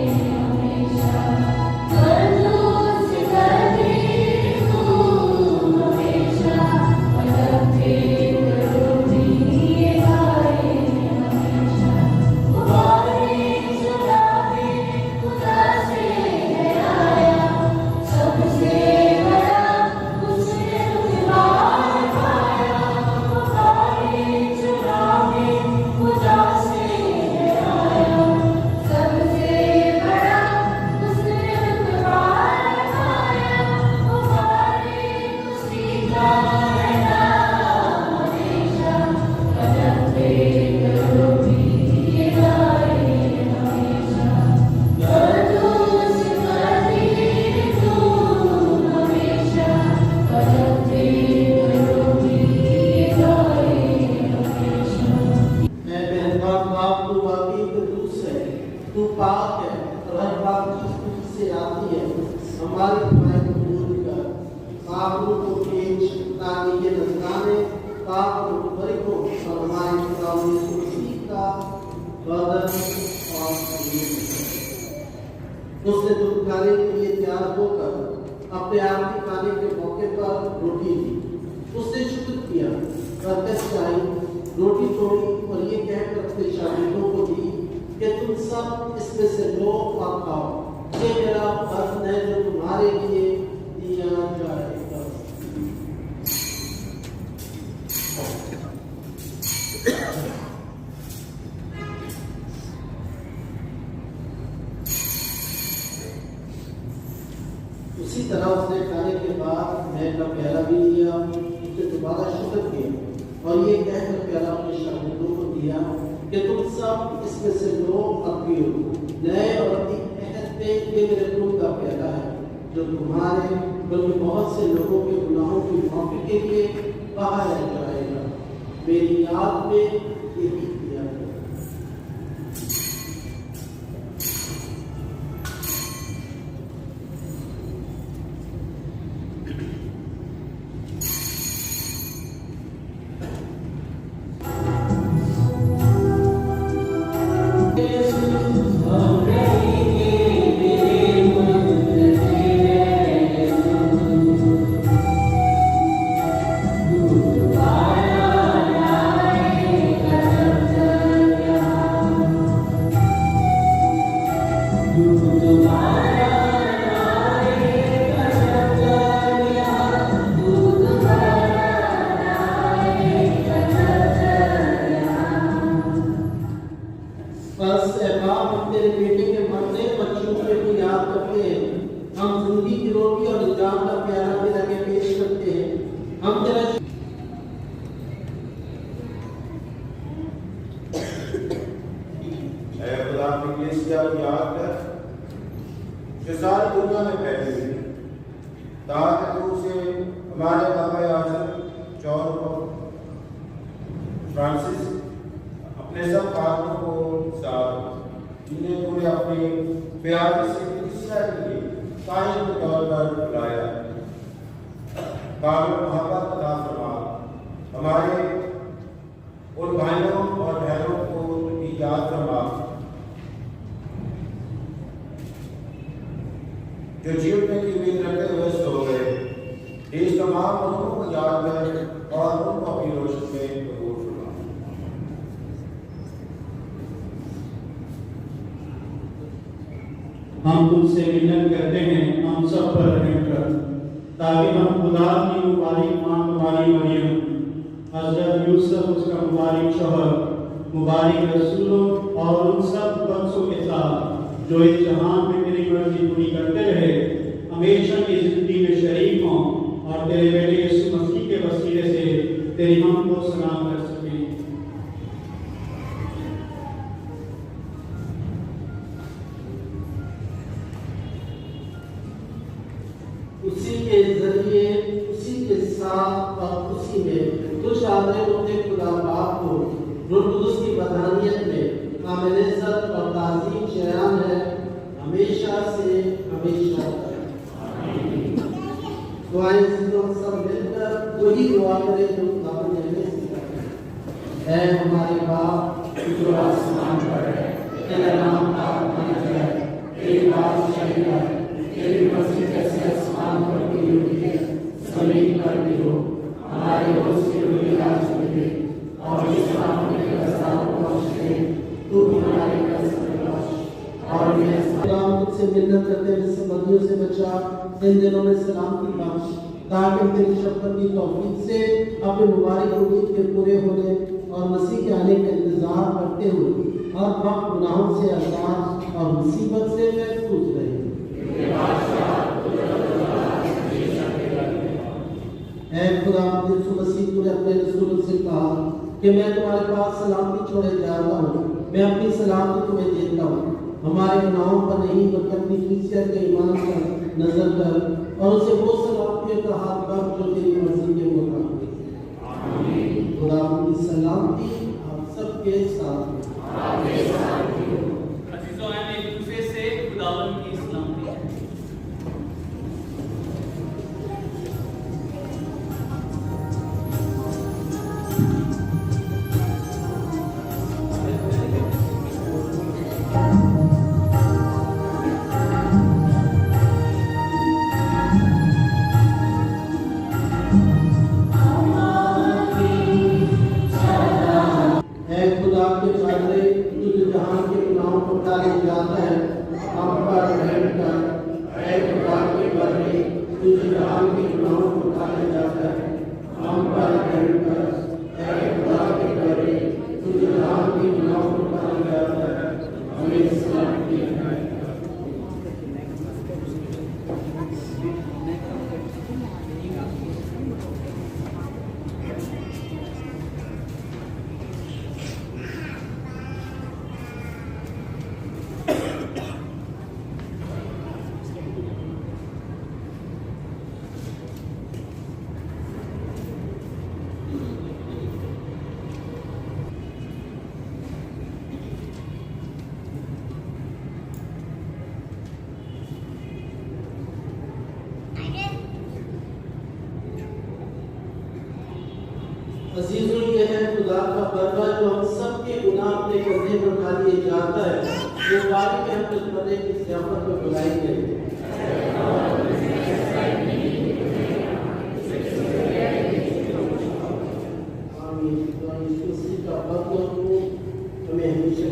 बदन और उसने दुख खाने के लिए तैयार होकर अपने आरती खाने के मौके पर रोटी दी। उसने शुक्र किया, बरकत चाही, रोटी तोड़ी और ये कहकर अपने शागिर्दों को दी कि तुम सब इसमें से लो और खाओ, ये मेरा बदन है जो तुम्हारे लिए दिया जाएगा। उसी तरह उसने खाने के बाद मैं का प्याला भी लिया, उसने दोबारा शुक्र किया और ये कहकर प्याला अपने शागिर्दों को दिया कि तुम सब इसमें से लो और पियो, नए और अहद में ये मेरे खून का प्याला है जो तुम्हारे बल्कि बहुत से लोगों के गुनाहों की माफी के लिए बहाया जाएगा। मेरी याद में यही किया करो। बस एहबाब हम तेरे बेटे के मरने बच्चों के भी याद करते हैं। हम जिंदगी की रोटी और निजाम का प्याला भी लगे पेश करते हैं। हम तेरा खुदा की कलीसिया को याद कर जो सारी दुनिया में फैली हुई, ताकि तू उसे हमारे बाबा आजम जॉन फ्रांसिस अपने सब कामों को साथ जिन्हें पूरे अपने प्यार से कलीसिया के लिए कायम के तौर पर बुलाया, काबिल मोहब्बत अता फरमा। हमारे उन भाइयों और बहनों को भी याद फरमा जो जीवन की उम्मीद रखते हुए सो गए। इस तमाम लोगों को याद कर और उनको अपनी रोशनी में कबूल फरमा। हम तुझसे विनती करते हैं, हम सब पर रहम कर, ताकि हम खुदा की मुबारक मां मुबारक मरियम, हजरत यूसुफ उसका मुबारक शौहर, मुबारक रसूलों और उन सब बख्शों के साथ जो इस जहां में तेरी मर्जी पूरी करते रहे, हमेशा की जिंदगी में शरीक हों और तेरे बेटे यीशु मसीह के वसीले से तेरी हम को सलाम कर सकें। उसी के जरिए, उसी के साथ और उसी में तुझ आदरे होते खुदा बाप को रूह कुदुस की बदानियत में कामिल इज्जत और ताज़ीम शयान है हमेशा से हमेशा तक। आमीन। दुआएं सब मिलकर वही दुआ करें जो आपने हमें सिखाई है। ऐ हमारे बाप जो आसमान पर है, तेरा नाम पाक है, तेरी बात सही है, तेरी मर्जी जैसे आसमान पर भी होती है जमीन पर भी हो। हमारे रोज की रोटी आज मिले और इस काम में कसार पहुँच गए, तू भी हमारे कर्ज बख्श और मैं सलाम तुझसे मिन्नत करते हैं बदियों से बचा, इन दिनों में सलाम की बख्श, ताकि तेरी शफ़क़त की तौफीक से अपने मुबारक उम्मीद के पूरे होने और मसीह के आने का इंतजार करते हुए हर वक्त गुनाहों से आजाद और मुसीबत से महफूज रहे। ऐ खुदा यीशु मसीह तूने अपने रसूल से कहा कि मैं तुम्हारे पास सलामती छोड़े जा रहा हूँ, मैं अपनी सलामती तुम्हें देता हूँ। हमारे गुनाहों पर नहीं बल्कि अपनी कलीसिया के ईमान पर नजर कर और उसे वो सलामती का हाथ कर जो तेरी मर्जी के मुताबिक है। खुदा की सलामती आप सबके साथ अजीजों एक दूसरे से खुदावंद की सलामती। ये है खुदा का बरवा जो हम सब के गुनाह अपने कंधे पर उठा लिए जाता है, वो बारी में हम बने की सियाफत में बुलाई गई। आमीन। तो इसी का बदला हमें हमेशा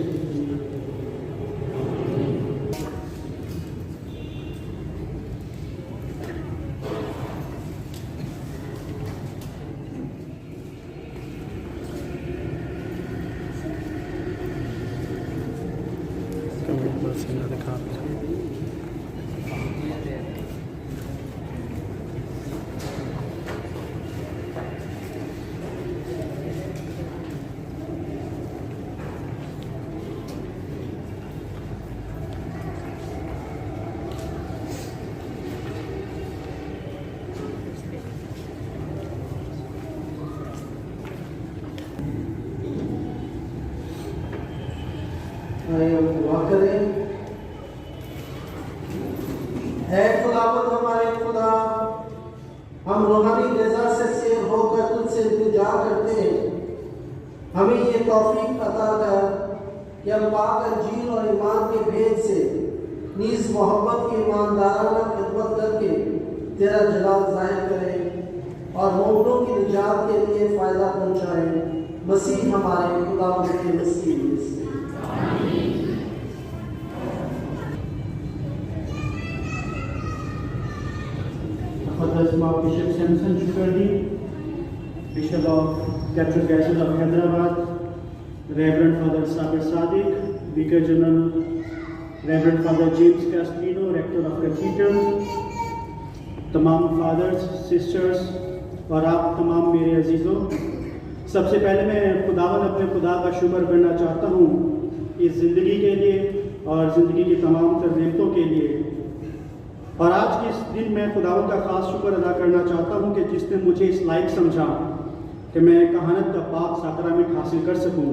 दुआ करें। है खुदावंद हमारे खुदा, हम रूहानी ग़िज़ा से सेर होकर तुझसे इल्तिजा करते हैं, हमें ये तौफीक अता कर कि हम पाक अंजील और ईमान के भेद से नीज़ मोहब्बत की ईमानदाराना खिदमत करके तेरा जलाल ज़ाहिर करें और मोमिनों की निजात के लिए फ़ायदा पहुँचाएं। मसीह हमारे खुदावंद के मसीह से Bishop Samson Shukardi, Bishop of Catholic Diocese of Hyderabad, Reverend Father Sabir Sadiq, Vicar General, Reverend Father James Castellino, Rector of Cathedral, तमाम फादर्स, सिस्टर्स और आप तमाम मेरे अजीज़ों, सबसे पहले मैं खुदावन अपने खुदा का शुक्र करना चाहता हूँ इस ज़िंदगी के लिए और ज़िंदगी की तमाम तर नेमतों के लिए। और आज के इस दिन मैं खुदावंद का ख़ास शुक्र अदा करना चाहता हूँ कि जिसने मुझे इस लायक समझा कि मैं कहानत का पाक साक्रामेंट हासिल कर सकूँ।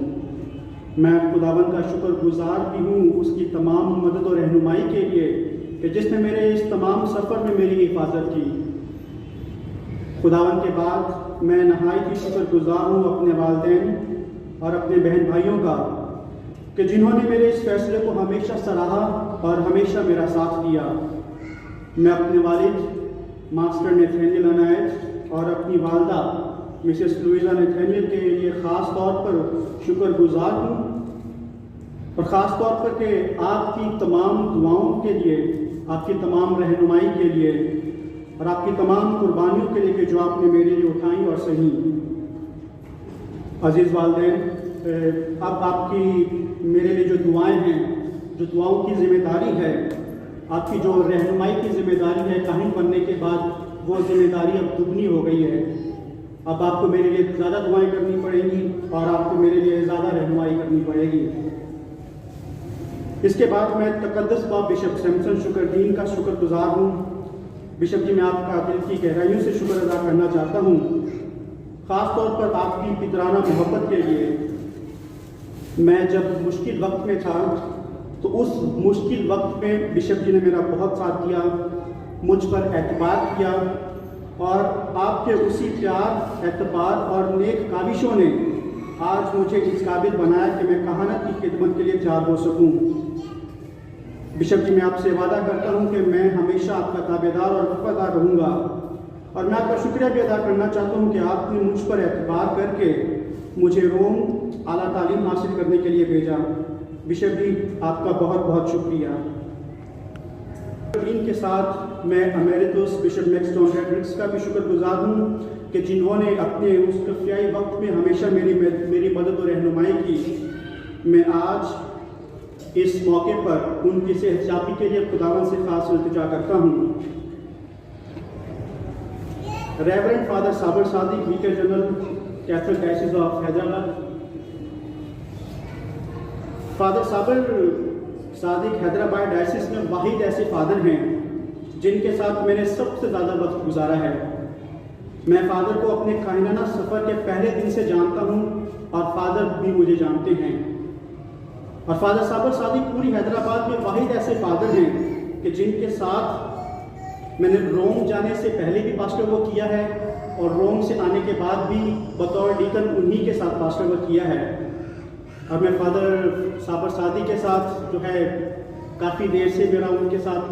मैं खुदावंद का शुक्रगुजार भी हूँ उसकी तमाम मदद और रहनुमाई के लिए कि जिसने मेरे इस तमाम सफ़र में मेरी हिफाजत की। खुदावंद के बाद मैं नहायत ही शुक्रगुजार हूँ अपने वालिदैन और अपने बहन भाइयों का कि जिन्होंने मेरे इस फैसले को हमेशा सराहा और हमेशा मेरा साथ दिया। मैं अपने वालिद मास्टर नेथानियल अनायत और अपनी वालदा मिसेस लुइजा नेथानियल के लिए ख़ास तौर पर शुक्रगुजार हूँ और ख़ास तौर पर कि आपकी तमाम दुआओं के लिए, आपकी तमाम रहनुमाई के लिए और आपकी तमाम कुर्बानियों के लिए कि जो आपने मेरे लिए उठाई और सही। अजीज़ वालिदैन, अब आपकी मेरे लिए जो दुआएं हैं, जो दुआओं की ज़िम्मेदारी है, आपकी जो रहनुमाई की ज़िम्मेदारी है काहिन बनने के बाद, वो ज़िम्मेदारी अब दुगनी हो गई है। अब आपको मेरे लिए ज़्यादा दुआएं करनी पड़ेंगी और आपको मेरे लिए ज़्यादा रहनुमाई करनी पड़ेगी। इसके बाद मैं तकद्दस बाप बिशप सैमसन शुकरदीन का शुक्रगुजार हूँ। बिशप जी, मैं आपका दिल की गहराइयों से शुक्र अदा करना चाहता हूँ, ख़ास तौर पर आपकी पितराना मोहब्बत के लिए। मैं जब मुश्किल वक्त में था तो उस मुश्किल वक्त में बिशप जी ने मेरा बहुत साथ दिया, मुझ पर एतबार किया और आपके उसी प्यार, एतबार और नेक काविशों ने आज मुझे इस काबिल बनाया कि मैं कहानत की खिदमत के लिए तैयार हो सकूं। बिशप जी, मैं आपसे वादा करता हूं कि मैं हमेशा आपका ताबेदार और वफादार रहूंगा और मैं आपका शुक्रिया भी अदा करना चाहता हूं कि आपने मुझ पर एतबार करके मुझे रोम आला तालीम हासिल करने के लिए भेजा। बिशप जी, आपका बहुत बहुत शुक्रिया। के साथ मैं अमेरिटस बिशप मैक्स जॉन हेड्रिक्स का भी शुक्रगुजार हूँ कि जिन्होंने अपने उस कफ़ियाई वक्त में हमेशा मेरी मदद और रहनुमाई की। मैं आज इस मौके पर उनकी सेहतयाबी के लिए खुदावंद से खास इल्तिजा करता हूँ। रेवरेंड फादर साबिर सादिक, विकार general Catholic diocese of Hyderabad. Father Sabir Sadiq Hyderabad diocese में वाहिद ऐसे फादर हैं जिनके साथ मैंने सबसे ज़्यादा वक्त गुजारा है। मैं फादर को अपने कायनाना सफ़र के पहले दिन से जानता हूँ और फादर भी मुझे जानते हैं। और फादर साबिर सादिक पूरी हैदराबाद में वाहिद ऐसे फादर हैं कि जिनके साथ मैंने रोम जाने से पहले भी पास्टर वो किया है और रोम से आने के बाद भी बतौर डीकन उन्हीं के साथ पास्टर वर्क किया है। और मैं फादर साबर सादी के साथ जो है काफ़ी देर से मेरा उनके साथ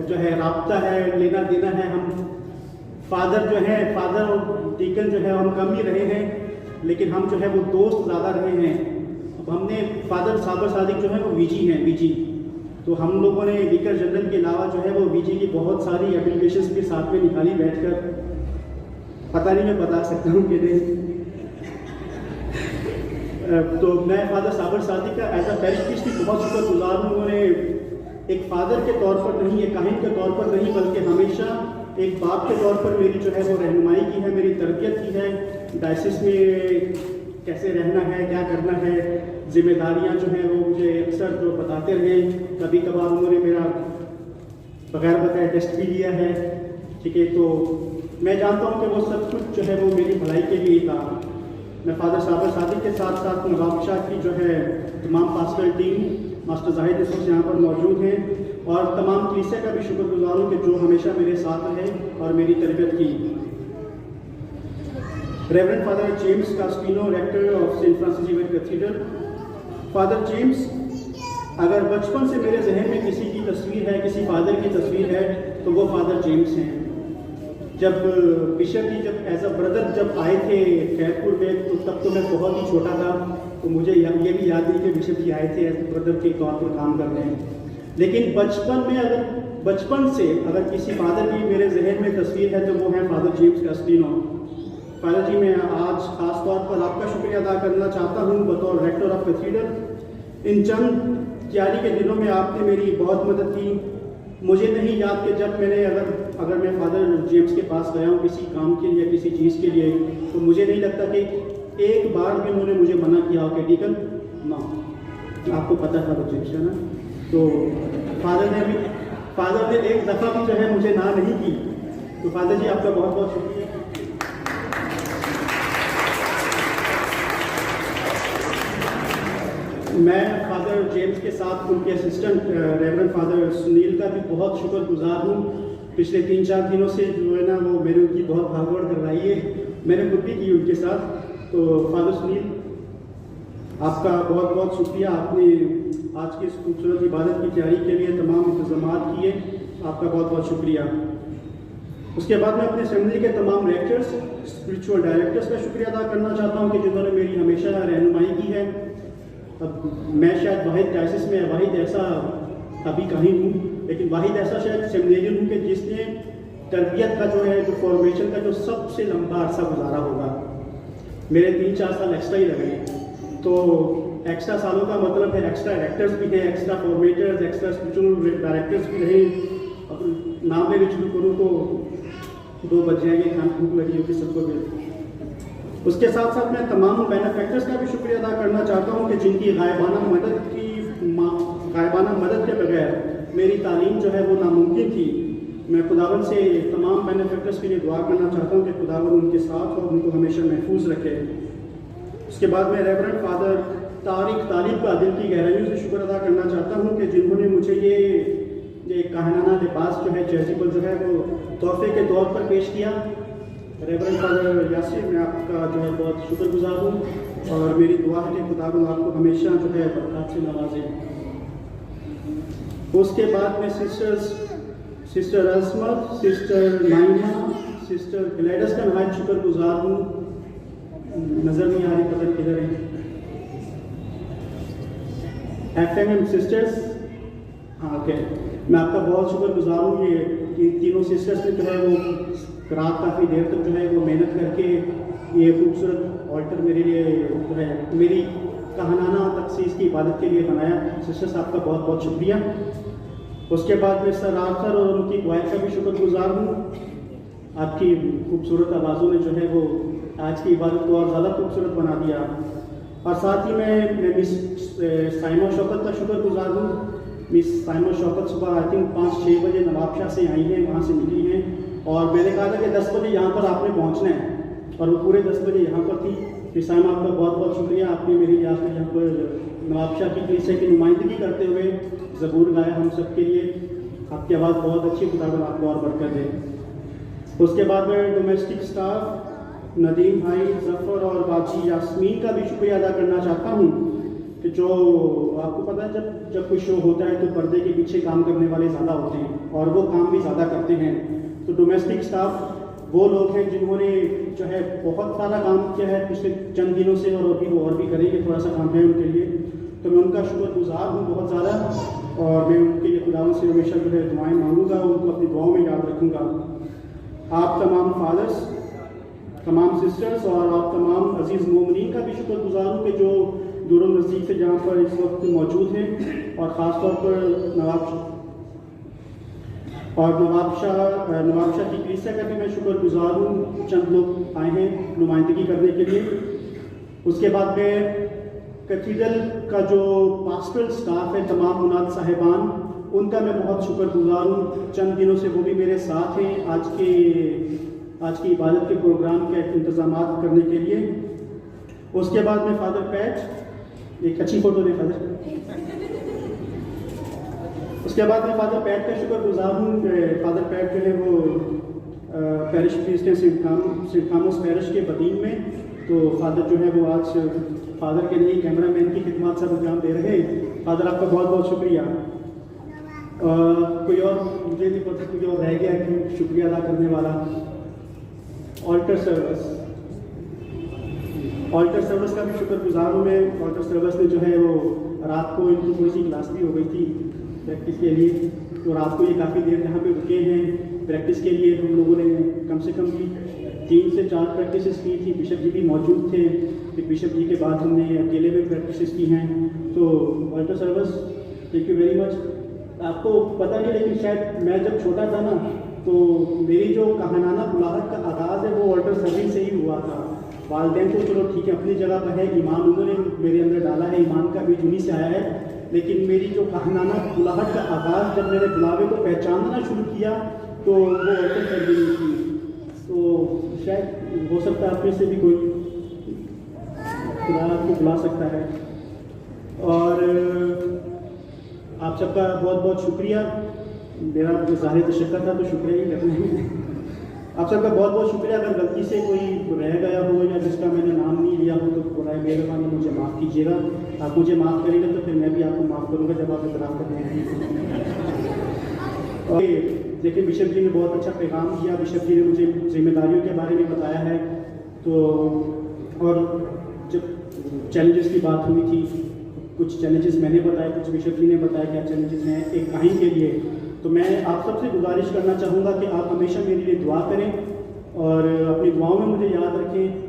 जो है राब्ता है, लेना देना है। हम फादर और डीकन जो है हम कम ही रहे हैं, लेकिन हम जो है वो दोस्त ज़्यादा रहे हैं। अब हमने फादर साबर सादिक जो है वो वीजी, तो हम लोगों ने विकर जनरल के अलावा जो है वो वीजी की बहुत सारी एप्लीकेशंस के साथ में निकाली बैठकर। पता नहीं मैं बता सकता हूँ कि नहीं। तो मैं फादर साबर सादिक का एज अ पैरिश प्रीस्ट की बहुत शुक्रगुजार हूँ। उन्होंने एक फादर के तौर पर नहीं, एक काहिन के तौर पर नहीं, बल्कि हमेशा एक बाप के तौर पर मेरी जो है वो रहनुमाई की है, मेरी तरबियत की है। डायसिस में कैसे रहना है, क्या करना है, जिम्मेदारियां जो हैं वो मुझे अक्सर जो बताते रहे। कभी कभार उन्होंने मेरा बगैर बताए टेस्ट भी लिया है, ठीक है। तो मैं जानता हूँ कि वो सब कुछ जो है वो मेरी भलाई के लिए था। मैं फादर साबर सादिक के साथ साथ नवाब शाह की जो है तमाम पास्टल टीम, मास्टर जाहिद इसोस यहाँ पर मौजूद हैं, और तमाम कलीसिया का भी शुक्रगुजार हूँ कि जो हमेशा मेरे साथ रहे और मेरी तरबियत की। Reverend father James Castino, rector of saint Francis Xavier cathedral. Father James, अगर बचपन से मेरे जहन में किसी की तस्वीर है, किसी फादर की तस्वीर है, तो वो फादर जेम्स हैं। जब बिशप जी जब एज अ ब्रदर जब आए थे खैरपुर में, तो तब तो मैं बहुत ही छोटा था, तो मुझे ये भी याद नहीं कि बिशप जी आए थे एज ब्रदर के तौर पर काम कर रहे हैं। लेकिन बचपन से अगर किसी फादर की मेरे जहन में तस्वीर है तो वो है फादर जेम्स कास्टिनो। फादर जी, मैं आज खास तौर पर आपका शुक्रिया अदा करना चाहता हूँ बतौर रेक्टर ऑफ कैथीड्रल। इन चंद तैयारी के दिनों में आपने मेरी बहुत मदद की। मुझे नहीं याद कि जब मैंने अगर मैं फादर जेम्स के पास गया हूँ किसी काम के लिए, किसी चीज़ के लिए, तो मुझे नहीं लगता कि एक बार भी उन्होंने मुझे मना किया हो कि डीकन ना, आपको पता था वो जेम्स है ना। तो फादर ने एक दफ़ा भी जो है मुझे ना नहीं की। तो फादर जी, आपका बहुत बहुत शुक्रिया। मैं फादर जेम्स के साथ उनके असिस्टेंट रेवरेंड फादर सुनील का भी बहुत शुक्रगुजार हूँ। पिछले 3-4 दिनों से जो है ना वो मेरे उनकी बहुत भागदौड़ करवाई है, मैंने खुद भी की उनके साथ। तो फादर सुनील, आपका बहुत बहुत शुक्रिया। आपने आज की इस खूबसूरत इबादत की तैयारी के लिए तमाम इंतजाम किए, आपका बहुत बहुत शुक्रिया। उसके बाद मैं अपने असेंबली के तमाम रेक्टर्स, स्पिरिचुअल डायरेक्टर्स का शुक्रिया अदा करना चाहता हूँ कि जिन्होंने मेरी हमेशा रहनुमाई की है। अब मैं शायद वाहिद डायसिस में वाहिद ऐसा अभी कहीं हूँ, लेकिन वाहिद ऐसा शायद सेमिनेरियन हूँ कि जिसने तरबियत का जो है, जो फॉर्मेशन का जो सबसे लंबा अरसा गुजारा होगा। मेरे 3-4 साल एक्स्ट्रा ही लगे। तो एक्स्ट्रा सालों का मतलब है एक्स्ट्रा डायरेक्टर्स भी हैं, extra formatters, extra spiritual directors भी रहे। अब नाम लेने शुरू करूँ तो 2 बज जाएंगे, खान भूख लगी होगी सबको भी। उसके साथ साथ मैं तमाम बेनिफैक्टर्स का भी शुक्रिया अदा करना चाहता हूँ कि जिनकी गायबाना मदद के बगैर मेरी तालीम जो है वो नामुमकिन थी। मैं खुदावन से तमाम बेनिफैक्टर्स के लिए दुआ करना चाहता हूँ कि खुदावन उनके साथ और उनको हमेशा महफूज रखे। उसके बाद मैं रेवरेंड फादर तारिक तालिब का दिल की गहराइयों से शुक्र अदा करना चाहता हूँ कि जिन्होंने मुझे ये काहिनाना लिबास जो है, चैरिटेबल जो है वो तोहफे के तौर पर पेश किया। रेवरेंड फादर यासिर, मैं आपका जो है बहुत शुक्रगुजार हूँ और मेरी दुआ है कि खुदावन आपको हमेशा जो है बरकत से नवाजे। उसके बाद में सिस्टर असमत, सिस्टर नाइमा, सिस्टर ग्लैडस का नहायत शुक्रगुजार हूँ। नज़र नहीं आ रही, पता किधर है। FMM सिस्टर्स, हाँ ओके, मैं आपका बहुत शुक्रगुजार हूँ। ये तीनों सिस्टर्स ने जो है वो रात काफ़ी देर तक जो है वो मेहनत करके ये खूबसूरत ऑल्टर मेरे लिए जो है मेरी कहानाना तकसीस की इबादत के लिए बनाया। सिस्टर्स, आपका बहुत बहुत शुक्रिया। उसके बाद मैं सर आर्थर और उनकी क्वायर का भी शुक्रगुजार हूँ। आपकी खूबसूरत आवाज़ों ने जो है वो आज की इबादत को और ज़्यादा खूबसूरत बना दिया। और साथ ही मैं मिस साइमा शौकत का शुक्रगुजार हूँ। मिस साइमा शौकत सुबह आई थिंक 5-6 बजे नवाबशाह से आई हैं, वहाँ से मिली हैं और मैंने कहा था कि 10 बजे यहाँ पर आपने पहुँचना है और वो पूरे 10 बजे यहाँ पर थी। मिस साइमा, आपका बहुत बहुत शुक्रिया। आपने मेरी आज में यहाँ पर नवाबशाह की कलीसिया की नुमाइंदगी करते हुए ज़बूर गाया हम सब के लिए। आपकी आवाज़ बहुत अच्छी, खुदावन आपको और बरकत दे। उसके बाद में डोमेस्टिक स्टाफ नदीम भाई, जफ़र और बाजी यास्मीन का भी शुक्रिया अदा करना चाहता हूँ कि जो आपको पता है जब कोई शो होता है तो पर्दे के पीछे काम करने वाले ज़्यादा होते हैं और वो काम भी ज़्यादा करते हैं। तो डोमेस्टिक स्टाफ वो लोग हैं जिन्होंने जो है बहुत सारा काम किया है पिछले चंद दिनों से, और अभी वो और भी करेंगे, थोड़ा सा काम है उनके लिए। तो मैं उनका शुक्रगुजार हूँ बहुत ज़्यादा, और मैं उनके लिए खुदा से हमेशा जो है दुआएं मांगूंगा, उनको अपनी दुआओं में याद रखूँगा। आप तमाम फादर्स, तमाम सिस्टर्स और आप तमाम अजीज़ मोमिनीन का भी शुक्रगुजार हूँ कि जो दूर नज़दीक से जहाँ पर इस वक्त मौजूद हैं, और ख़ास तौर पर नवाबशाह की कलीसिया का भी मैं शुक्रगुजार हूँ। चंद लोग आए हैं नुमाइंदगी करने के लिए। उसके बाद में कैथीड्रल का जो पास्टरल स्टाफ है, तमाम मुनाद साहिबान, उनका मैं बहुत शुक्रगुजार हूँ। चंद दिनों से वो भी मेरे साथ हैं आज की इबादत के प्रोग्राम के इंतज़ाम करने के लिए। उसके बाद में फादर पैट, एक अच्छी फोटो दे फादर। उसके बाद मैं फादर पैट का शुक्रगुजार हूँ। फादर पैट जो है वो पैरिश प्रीस्ट हैं सेंट थॉमस पैरिश के बदीन में। तो फादर जो है वो आज फादर के लिए कैमरामैन की खिदमत से प्रोग्राम दे रहे हैं। फादर आपका बहुत बहुत शुक्रिया। कोई और मुझे नहीं पता कोई और रह गया कि शुक्रिया अदा करने वाला। ऑल्टर सर्विस का भी शुक्रगुजार हूँ मैं। ऑल्टर सर्विस में जो है वो रात को इनकी थोड़ी सी क्लास भी हो गई थी प्रैक्टिस के लिए, तो रात को ये काफ़ी देर यहाँ पे रुके हैं प्रैक्टिस के लिए। हम लोगों ने कम से कम भी 3 से 4 प्रैक्टिसेस की थी। बिशप जी भी मौजूद थे, फिर बिशप जी के बाद हमने अकेले में प्रैक्टिसेस की हैं। तो altar service, thank you very much. आपको पता नहीं, लेकिन शायद मैं जब छोटा था ना, तो मेरी जो कहानाना बुलाहट का आगाज़ है वो ऑल्टर सर्विस से ही हुआ था। वालदैन तो चलो ठीक है अपनी जगह पर है, ईमान उन्होंने मेरे अंदर डाला है, ईमान का बीज उन्हीं से आया है, लेकिन मेरी जो कहानाना बुलाहट का आगाज़ जब मैंने बुलावे को पहचानना शुरू किया तो वो ऑल्टर सर्विस थी। तो शायद हो सकता है आप में से भी कोई खुदा आपको बुला सकता है। और आप सबका बहुत बहुत शुक्रिया। मेरा ज़ाहिर तशक्कर था तो शुक्रिया ही करना है। आप सबका बहुत बहुत शुक्रिया। अगर गलती से कोई रह गया हो या जिसका मैंने नाम नहीं लिया हो तो बुराए मेहरबानी मुझे माफ़ कीजिएगा। आप मुझे माफ़ करेंगे तो फिर मैं भी आपको माफ़ करूँगा जब आप इतराफ़ करने आएंगे। देखिए बिशप जी ने बहुत अच्छा पैगाम दिया। बिशप जी ने मुझे जिम्मेदारियों के बारे में बताया है। तो और जब चैलेंजेस की बात हुई थी, कुछ चैलेंजेस मैंने बताए, कुछ बिशप जी ने बताया क्या चैलेंजेस हैं एक काहिन के लिए। तो मैं आप सबसे गुजारिश करना चाहूँगा कि आप हमेशा मेरे लिए दुआ करें और अपनी दुआओं में मुझे याद रखें।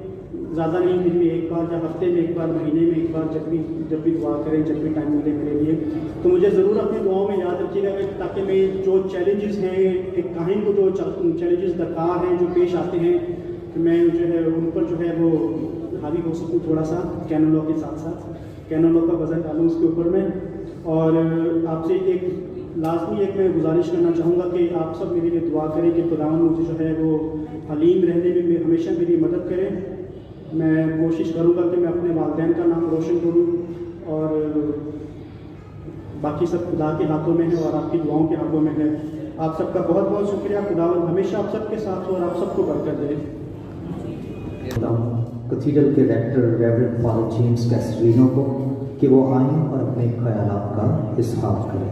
ज़्यादा नहीं, दिन में एक बार या हफ्ते में एक बार, महीने में एक बार, जब भी दुआ करें, जब भी टाइम मिले मेरे लिए, तो मुझे ज़रूर अपनी दुआओं में याद रखिएगा ताकि मैं जो चैलेंजेस हैं, एक काहिन को जो चैलेंजेस दरकार हैं जो पेश आते हैं, तो मैं जो है उन पर जो है वो हावी हो सकूँ थोड़ा सा। कैनोलॉ के साथ साथ कैनोलॉ का वज़न डालूँ उसके ऊपर में। और आपसे एक लाजमी एक मैं गुजारिश करना चाहूँगा कि आप सब मेरे लिए दुआ करें कि खुदावंद मुझे जो है वो हलीम रहने में हमेशा मेरी मदद करें। मैं कोशिश करूँगा कि मैं अपने वालिदैन का नाम रोशन करूँ, और बाकी सब खुदा के हाथों में है और आपकी दुआओं के हाथों में है। आप सबका बहुत बहुत शुक्रिया। खुदावंद हमेशा आप सबके साथ हो और आप सबको बरकत दे। कैथीड्रल के डायरेक्टर रेवरेंड फादर जेम्स कैस्ट्रीनो को कि वो आएं और अपने ख्यालात का इज़हार करें।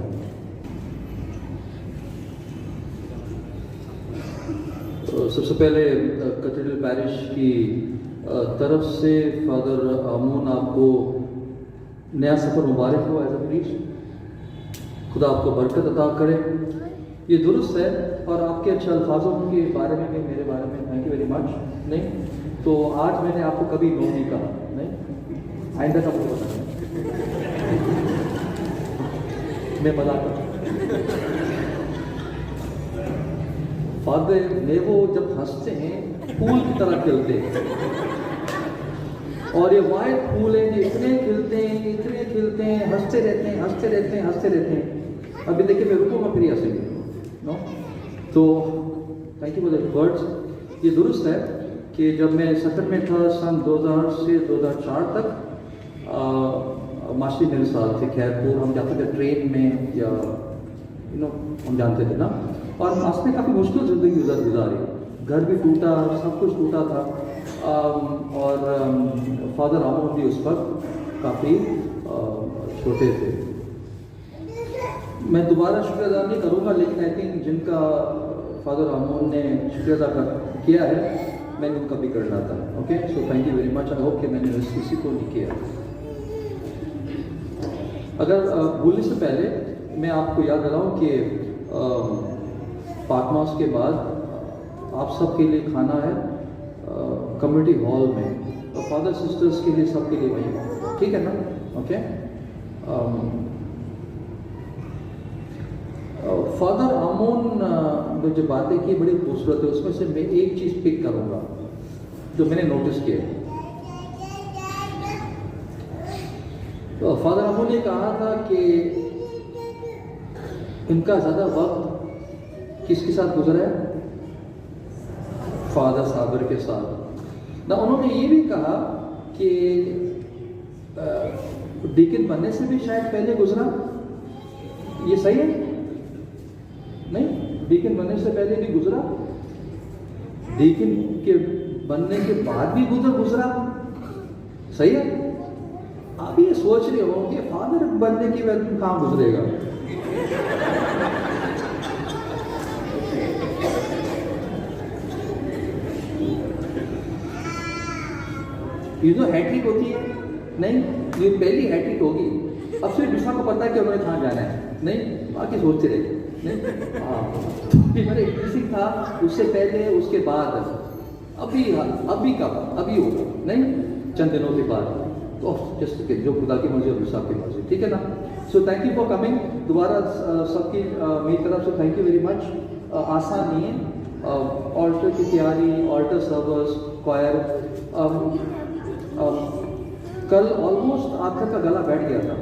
सबसे पहले कैथीड्रल पैरिश की तरफ से फादर आमून आपको नया सफ़र मुबारक हो एज अ प्रीस्ट। खुदा आपको बरकत अता करे। ये दुरुस्त है और आपके अच्छे अल्फाजों के बारे में भी, मेरे बारे में थैंक यू वेरी मच। नहीं तो आज मैंने आपको कभी नो नहीं कहा, नहीं आइंदा का मुझे पता नहीं, मैं मजाक करता। फादर ने वो जब हंसते हैं फूल की तरह खिलते हैं, और ये वाइट फूल हैं जो इतने खिलते हैं, इतने खिलते हैं, हंसते रहते हैं, हंसते रहते हैं, हंसते रहते हैं। अभी देखिए मैं रुकूंगा फिर ऐसे नो। तो thank you for the words. ये दुरुस्त है कि जब मैं सफर में था सन 2000 से 2004 तक मास्टर मेरे साथ थे खैरपुर। हम जाते थे ट्रेन में या हम जानते थे ना, और मास्टर ने काफ़ी मुश्किल ज़िंदगी गुजारी घर भी टूटा, सब कुछ टूटा था। और फादर आमोन भी उस वक्त काफ़ी छोटे थे। मैं दोबारा शुक्र अदा नहीं करूँगा, लेकिन आई थिंक जिनका फादर आमोन ने शुक्र अदा किया है, मैंने उनका भी करना था। Okay, so thank you very much. I hope कि मैंने किसी को नहीं किया। अगर भूलने से पहले मैं आपको याद दिलाऊं कि पाकमास के बाद आप सबके लिए खाना है कम्युनिटी हॉल में, तो फादर सिस्टर्स के लिए सबके लिए वहीं, ठीक है ना? ओके। फादर आमोन ने जो बातें की बड़ी खूबसूरत है, उसमें से मैं एक चीज़ पिक करूँगा जो मैंने नोटिस किया। तो फादर आमोन ने कहा था कि इनका ज़्यादा वक्त किसके साथ गुजरा है? फादर साबर के साथ ना। उन्होंने ये भी कहा कि डीकन बनने से भी शायद पहले गुजरा। ये सही है? नहीं, डीकन बनने से पहले भी गुजरा, डीकन के बनने के बाद भी गुजरा। सही है? आप ये सोच रहे हो कि फादर बनने के बाद कहाँ गुजरेगा? ये जो हैट्रिक होती है, नहीं, ये पहली हैट्रिक होगी। अब सिर्फ दूसरा को पता है कि उन्होंने कहाँ जाना है, नहीं, बाकी सोचते रहे। नहीं, हाँ, मेरा इंटरेस्टिंग था उससे पहले, उसके बाद, अभी कब, अभी होगा, नहीं, चंद दिनों के बाद। तो जस्ट जो खुदा की मर्जी और दूसरा की मर्जी, ठीक है ना? So thank you for coming. दोबारा सबकी मेरी तरफ से थैंक यू वेरी मच। आसान नहीं है, ऑल्टर की तैयारी, ऑल्टर सर्वर्स, क्वायर। कल ऑलमोस्ट आखिर का गला बैठ गया था,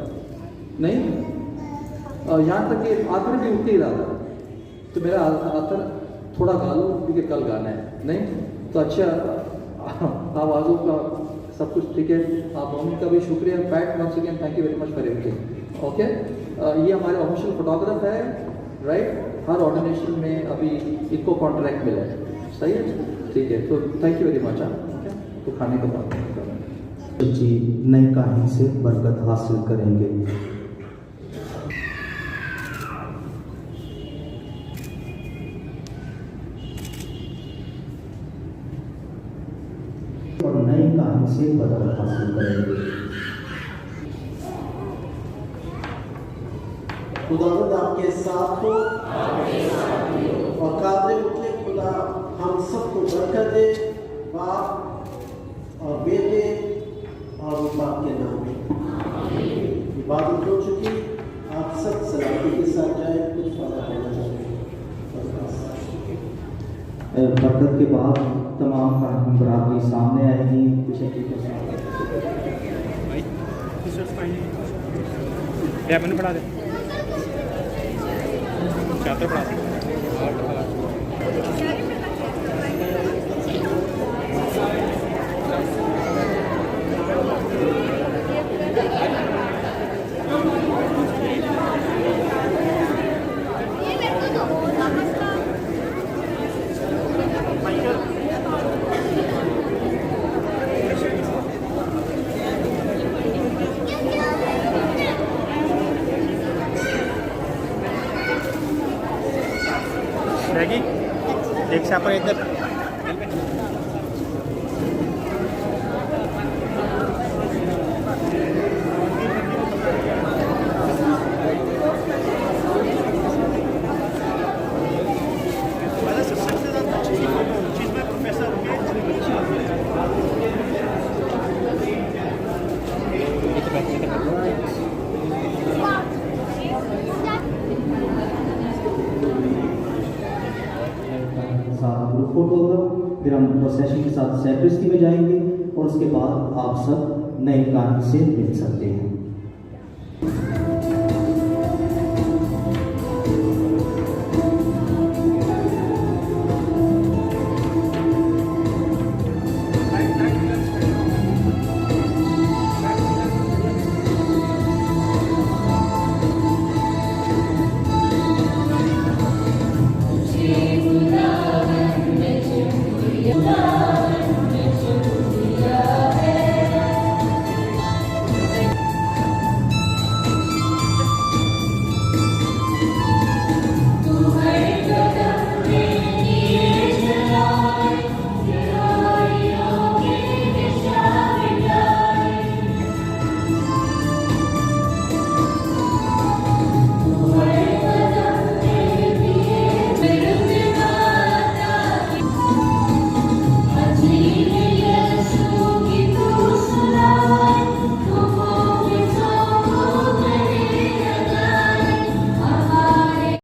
नहीं, यहाँ तक कि आखिर भी उठ ही रहा था। तो मेरा आखिर थोड़ा गा लो क्योंकि कल गाना है, नहीं तो अच्छा आवाज़ों का सब कुछ ठीक है। आप मम्मी का भी शुक्रिया। Pat once again thank you very much for everything. Okay, ये हमारे ऑफिशियल फोटोग्राफ है, राइट? हर ऑर्गेनाइजेशन में अभी इनको कॉन्ट्रैक्ट मिला है, सही है, ठीक है। तो thank you very much. Okay, तो खाने के बाद जी नई कहानी से बरकत हासिल करेंगे। और नई कहानी से बरकत हासिल करेंगे। खुदावंद आपके साथ हो और कादिर मुतलक खुदा हम सबको बरकत दे, बाप और बेटे और बाप के नाम में। इबादत हो चुकी, आप सब सलामती के साथ जाए। कुछ फायदा होना चाहिए। बरकत के बाद तमाम बराबरी सामने आएगी। कुछ मैंने पढ़ा दे, चाहते पढ़ा दे। एक से आपण इधर फोटोग्राफ, फिर हम प्रोसेशन के साथ सेक्रेटरी में जाएंगे और उसके बाद आप सब नई कहानी से मिल सकते हैं।